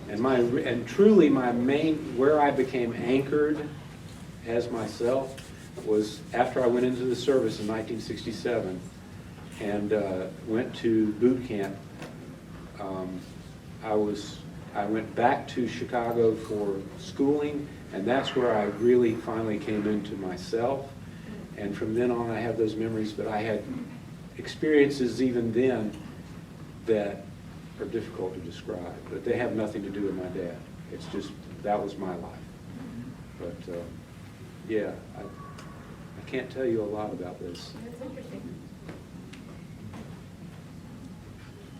And truly my where I became anchored as myself was after I went into the service in 1967 and went to boot camp. I went back to Chicago for schooling, and that's where I really finally came into myself. And from then on, I have those memories, but I had experiences even then that are difficult to describe, but they have nothing to do with my dad. It's just, that was my life. But yeah, I can't tell you a lot about this. That's interesting.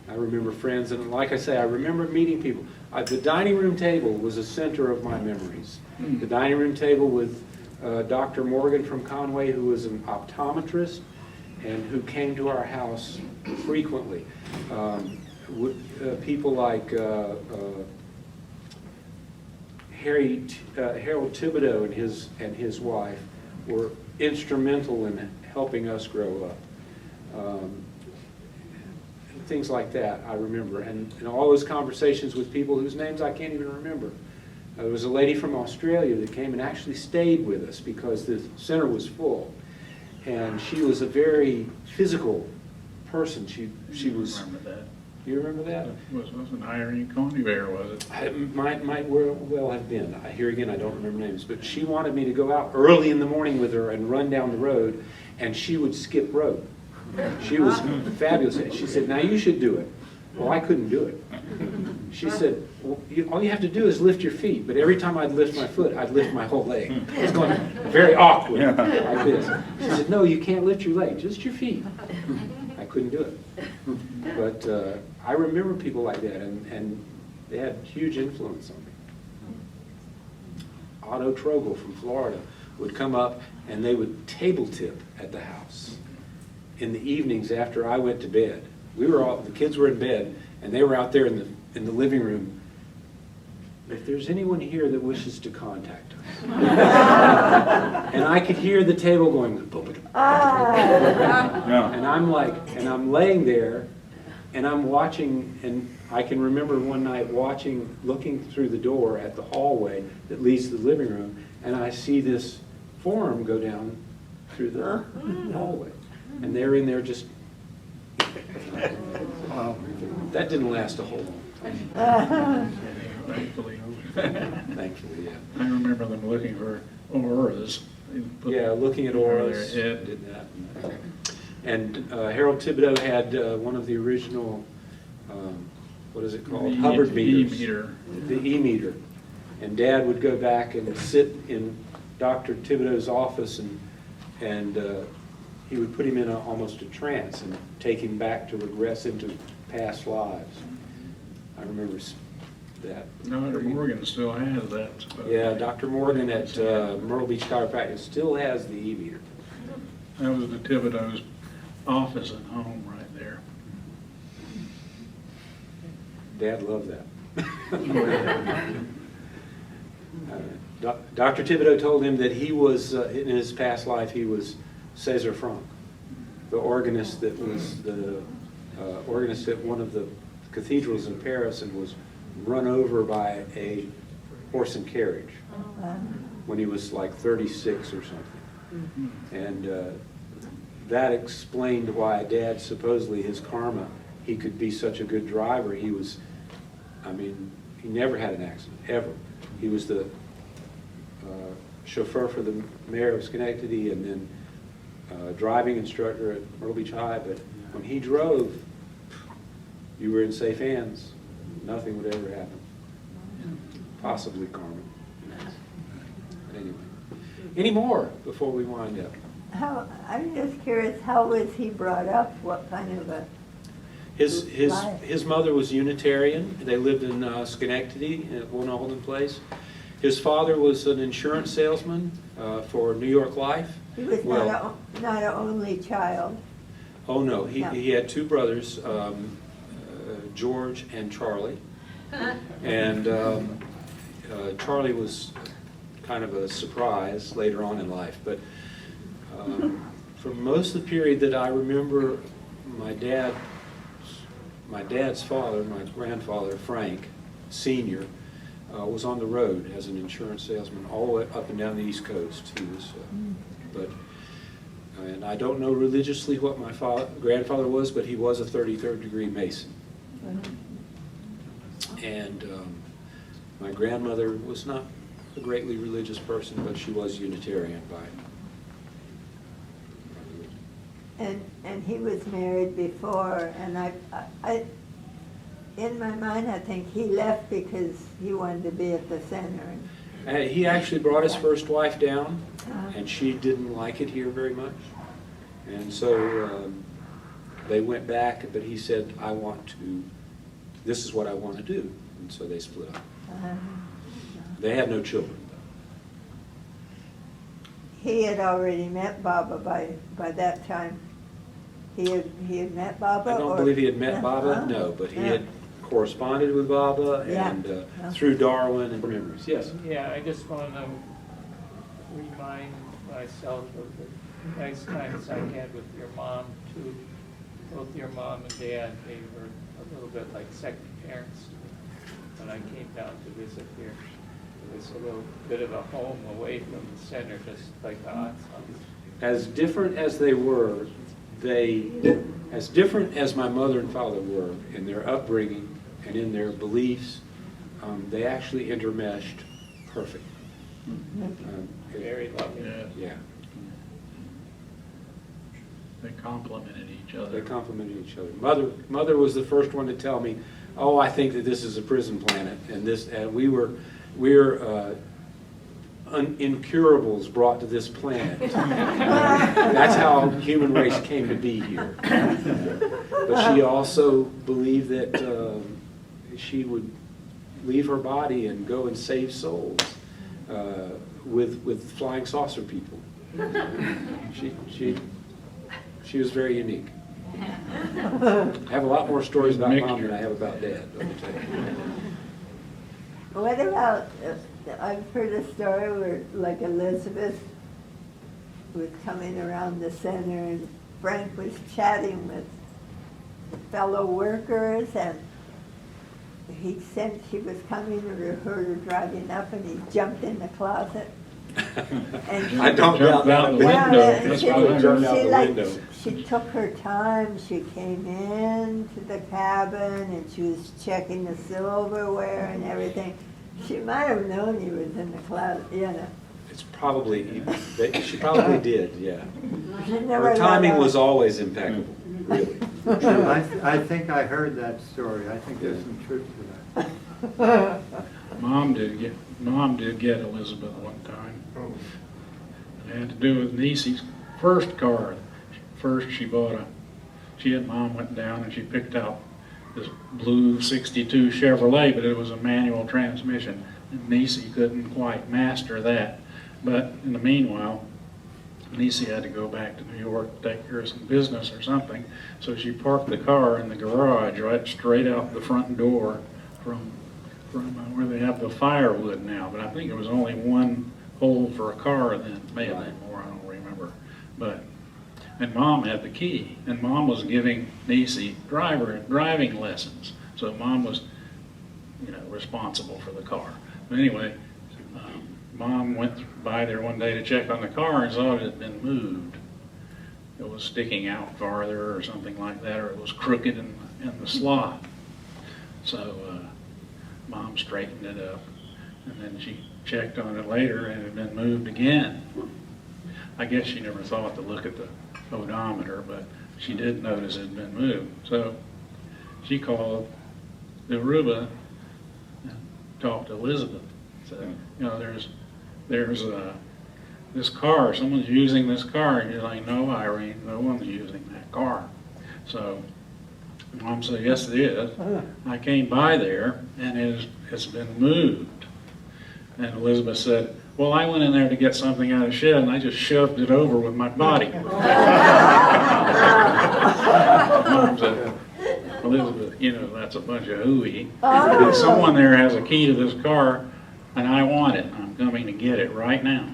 I remember friends, and like I say, I remember meeting people. The dining room table was a center of my memories. The dining room table with Dr. Morgan from Conway, who was an optometrist and who came to our house frequently. People like Harold Thibodeau and his wife were instrumental in helping us grow up. Things like that I remember, and all those conversations with people whose names I can't even remember. There was a lady from Australia that came and actually stayed with us because the center was full, and she was a very physical person. She was. Remember that? You remember that? Wasn't Irene Coneybear, was it? It might well have been. Here again, I don't remember names, but she wanted me to go out early in the morning with her and run down the road, and she would skip rope. She was fabulous. She said, "Now you should do it." Well, I couldn't do it. She said, well, all you have to do is lift your feet. But every time I'd lift my foot, I'd lift my whole leg. It was going very awkward like this. She said, "No, you can't lift your leg, just your feet." I couldn't do it. But I remember people like that, and they had huge influence on me. Otto Trogel from Florida would come up, and they would table tip at the house in the evenings after I went to bed. The kids were in bed, and they were out there in the living room. If there's anyone here that wishes to contact us. And I could hear the table going, and I'm laying there, and I'm watching, and I can remember one night looking through the door at the hallway that leads to the living room, and I see this form go down through the hallway. And they're in there just, that didn't last a whole long time. Thankfully. Thankfully, yeah. I remember them looking for auras. Yeah, looking at auras, Yeah. did that. And Harold Thibodeau had one of the original, what is it called? Hubbard meters. E-meter. The E-meter. And Dad would go back and sit in Dr. Thibodeau's office, and he would put him in almost a trance and take him back to regress into past lives. I remember that. Dr. Morgan still has that. Yeah, Dr. Morgan at Myrtle Beach Chiropractic still has the E-meter. That was the Thibodeau's office and home right there. Dad loved that. Dr. Thibodeau told him that he was, in his past life, he was César Franck, the organist that was the organist at one of the cathedrals in Paris and was run over by a horse and carriage when he was like 36 or something. And that explained why Dad, supposedly his karma, he could be such a good driver. He was, I mean, he never had an accident, ever. He was the chauffeur for the mayor of Schenectady and then driving instructor at Myrtle Beach High, but when he drove, you were in safe hands. Nothing would ever happen. Possibly Carmen. But anyway, any more before we wind up? I'm just curious, how was he brought up? What kind of a life? His mother was Unitarian. They lived in Schenectady at one olden place. His father was an insurance salesman for New York Life. He was not an only child. Oh no, he had two brothers, George and Charlie. And Charlie was kind of a surprise later on in life. But for most of the period that I remember, my dad's father, my grandfather, Frank, Sr., was on the road as an insurance salesman all the way up and down the East Coast. He was, and I don't know religiously what my grandfather was, but he was a 33rd degree Mason. And my grandmother was not a greatly religious person, but she was Unitarian by religion. And he was married before, and I in my mind, I think he left because he wanted to be at the center. He actually brought his first wife down, and she didn't like it here very much. And so they went back, but he said, this is what I want to do. And so they split up. They had no children. He had already met Baba by that time. He had met Baba? I don't believe he had met Baba, no, but he had corresponded with Baba and through Darwin and memories. Yes? Yeah, I just want to remind myself of the nice times I had with your mom, too. Both your mom and dad, they were a little bit like second parents to me when I came down to visit here. It was a little bit of a home away from the center, just like the hot sauce. As different as they were, as different as my mother and father were in their upbringing and in their beliefs, they actually intermeshed perfect. Very loving. Yeah. They complemented each other. They complemented each other. Mother was the first one to tell me, "Oh, I think that this is a prison planet," and we're incurables brought to this planet. That's how human race came to be here. But she also believed that she would leave her body and go and save souls with flying saucer people. She was very unique. I have a lot more stories about Mom than I have about Dad, let me tell you. What about, I've heard a story where, like, Elizabeth was coming around the center and Frank was chatting with fellow workers, and he said she was coming or heard her driving up, and he jumped in the closet. And I don't doubt that. She took her time. She came into the cabin and she was checking the silverware and everything. She might have known he was in the closet, you know. It's probably, she probably did, yeah. Her Her timing was always impeccable, really. I think I heard that story. I think there's some truth to that. Mom did get Elizabeth one time. It had to do with Niecy's first car. First she and Mom went down and she picked out this blue 62 Chevrolet, but it was a manual transmission. And Niecy couldn't quite master that. But in the meanwhile, Niecy had to go back to New York to take care of some business or something. So she parked the car in the garage right straight out the front door from where they have the firewood now. But I think it was only one hole for a car then. May have been more, I don't remember. And Mom had the key, and Mom was giving Niecy driving lessons. So Mom was, responsible for the car. But anyway, Mom went by there one day to check on the car and saw it had been moved. It was sticking out farther or something like that, or it was crooked in the slot. So Mom straightened it up, and then she checked on it later and it had been moved again. I guess she never thought to look at the odometer, but she did notice it had been moved. So she called the Aruba and talked to Elizabeth. Said, you know, there's this car, someone's using this car, and you're like, no, Irene, no one's using that car. So Mom said, yes, it is. I came by there, and it's been moved. And Elizabeth said, well, I went in there to get something out of the shed, and I just shoved it over with my body. Mom said, Elizabeth, you know, that's a bunch of hooey. And someone there has a key to this car, and I want it. I'm coming to get it right now.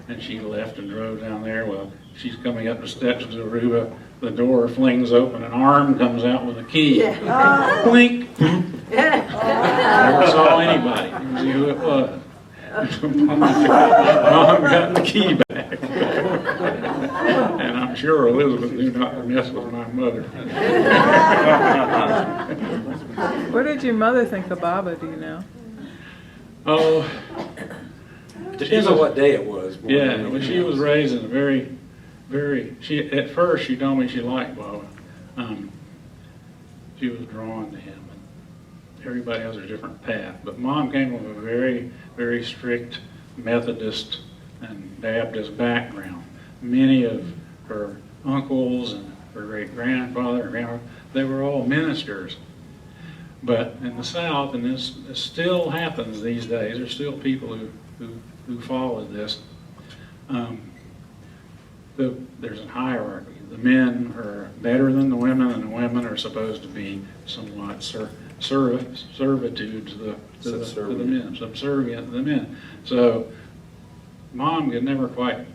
And she left and drove down there. Well, she's coming up the steps to Aruba. The door flings open, an arm comes out with a key. Blink. Never saw anybody. Didn't see who it was. Mom got the key back. And I'm sure Elizabeth knew not to mess with my mother. What did your mother think of Baba, do you know? Oh, Depends on what day it was. yeah, well, she was raised in a very, at first she told me she liked Baba. She was drawn to him. And everybody has a different path. But Mom came from a very, very strict Methodist and Baptist background. Many of her uncles and her great-grandfather and grandfather, they were all ministers. But in the South, and this still happens these days, there's still people who follow this. There's a hierarchy. The men are better than the women, and the women are supposed to be somewhat servitude to the men, subservient to the men. So Mom could never quite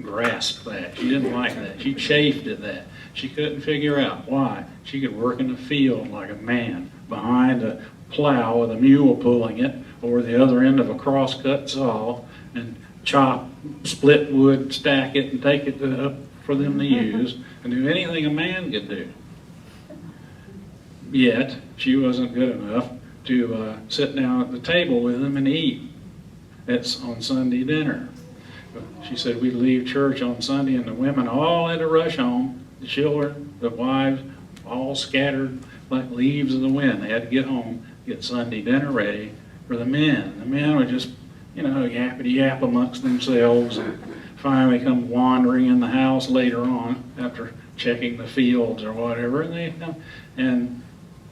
grasp that. She didn't like that. She chafed at that. She couldn't figure out why. She could work in the field like a man behind a plow with a mule pulling it, or the other end of a cross-cut saw, and chop, split wood, stack it, and take it up for them to use, and do anything a man could do. Yet, she wasn't good enough to sit down at the table with them and eat. That's on Sunday dinner. She said we'd leave church on Sunday, and the women all had to rush home. The children, the wives, all scattered like leaves of the wind. They had to get home, get Sunday dinner ready for the men. The men would just, you know, yappity-yap amongst themselves, and finally come wandering in the house later on after checking the fields or whatever. And they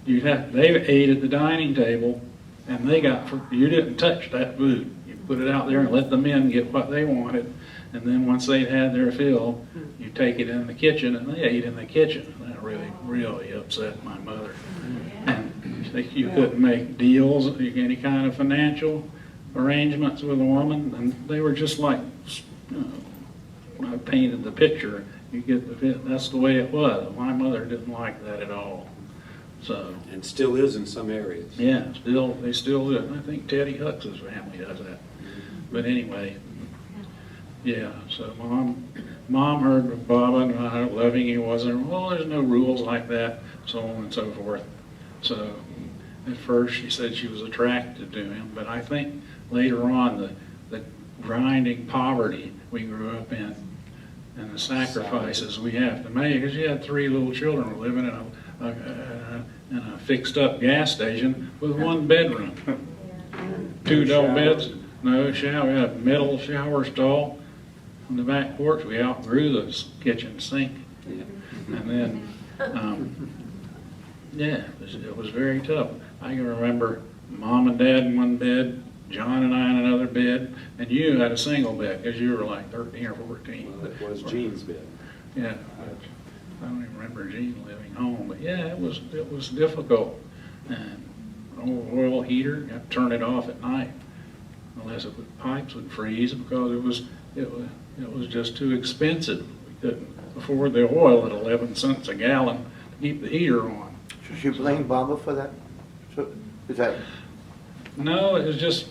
ate at the dining table, and you didn't touch that food. You put it out there and let the men get what they wanted. And then once they'd had their fill, you take it in the kitchen, and they ate in the kitchen. And that really, really upset my mother. And you couldn't make deals, any kind of financial arrangements with a woman, and they were just like, you know, when I painted the picture, you get the fit. That's the way it was. My mother didn't like that at all. So, and still is in some areas. Yeah, they still do. I think Teddy Hux's family does that. But anyway, yeah. So Mom heard of Baba and how loving he was, and well, there's no rules like that, so on and so forth. So at first she said she was attracted to him, but I think later on the grinding poverty we grew up in and the sacrifices we have to make, because you had 3 little children living in a fixed-up gas station with 1 bedroom. 2 double beds, no shower, we had a metal shower stall on the back porch. We outgrew the kitchen sink. Yeah. And then, yeah, it was very tough. I can remember Mom and Dad in 1 bed, John and I in another bed, and you had a single bed because you were like 13 or 14. Well, it was Jean's bed. Yeah, I don't even remember Jean living home, but yeah, it was difficult. And an old oil heater, you have to turn it off at night, unless pipes would freeze, because it was just too expensive. We couldn't afford the oil at 11 cents a gallon to keep the heater on. Should you blame Baba for that? Is that? No, it was just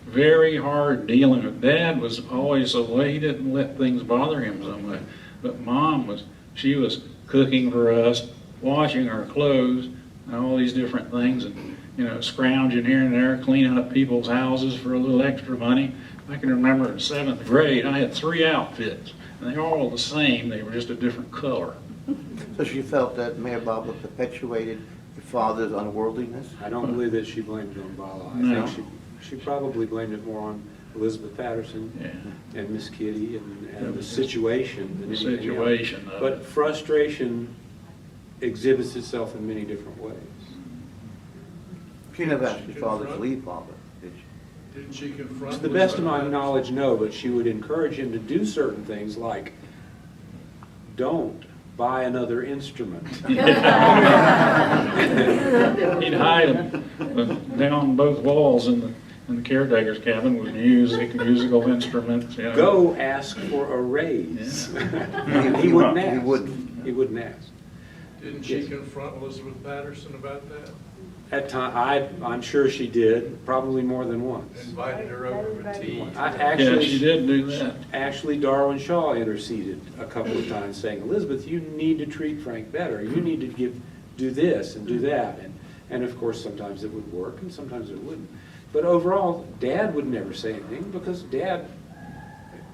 very hard dealing with. Dad was always so way, he didn't let things bother him so much. But Mom she was cooking for us, washing our clothes, and all these different things, and you know, scrounging here and there, cleaning up people's houses for a little extra money. I can remember in 7th grade, I had 3 outfits, and they were all the same. They were just a different color. So she felt that Mayor Baba perpetuated father's unworldliness? I don't believe that she blamed it on Bala. No. I think she probably blamed it more on Elizabeth Patterson Yeah. and Miss Kitty and the situation than The anything else. situation of But it. frustration exhibits itself in many different ways. She never asked his father to leave Baba, did she? Didn't she confront? To the best of my knowledge, no, but she would encourage him to do certain things like, don't buy another instrument. He'd hide them down both walls in the caretaker's cabin with musical instruments, you know. Go ask for a raise. Yeah. He wouldn't ask. He wouldn't. He wouldn't ask. Didn't she Yes. confront Elizabeth Patterson about that? At I'm sure she did, probably more than once. Invited her over for tea? Yeah, she did do that. Actually, Darwin Shaw interceded a couple of times saying, Elizabeth, you need to treat Frank better. You need to do this and do that. And of course, sometimes it would work and sometimes it wouldn't. But overall, Dad would never say anything because Dad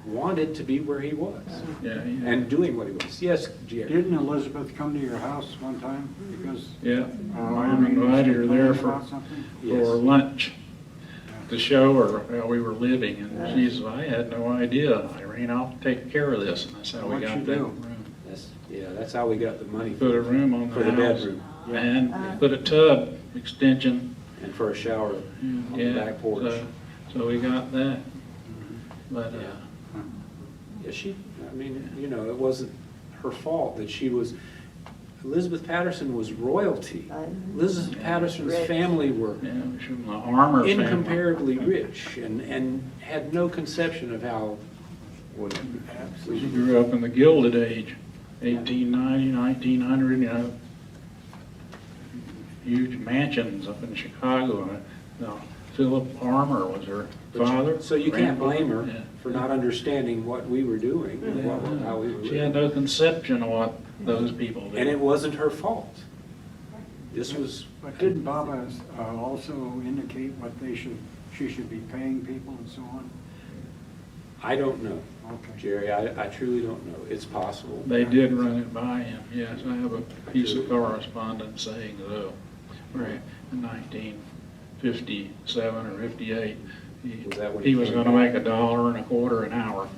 wanted to be where he was Yeah, and doing what he was. Yes, Jerry? Didn't Elizabeth come to your house one time because? yeah. Mom invited her there for Yes. lunch to show her how we were living, and she said, I had no idea, Irene, I'll take care of this, and that's how we What'd got you that do? room. That's how we got the money Put a room on for the the house, bedroom and put a tub extension. and for a shower on the Yeah, back porch. so we got that, but, Yeah, it wasn't her fault that she was, Elizabeth Patterson was royalty. Elizabeth Patterson's Rich. family were yeah, she was an armor family. incomparably rich and had no conception of how, She grew up in the Gilded Age, 1890, 1900, you know, huge mansions up in Chicago. Philip Armour was her father. so you can't blame her Yeah. for not understanding what we were doing and how we were She had living. no conception of what those people did. And it wasn't her fault. This was, But didn't Baba also indicate what she should be paying people and so on? I don't know, Okay. Jerry, I truly don't know. It's possible. They did run it by him, yes. I have a piece of correspondence saying so. Where in 1957 or 58, Was that when he he was came going to back? make $1.25 an hour.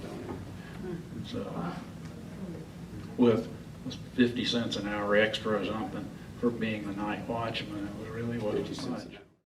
So, with 50 cents an hour extra or something for being the night watchman, it really wasn't 50 cents much. an hour.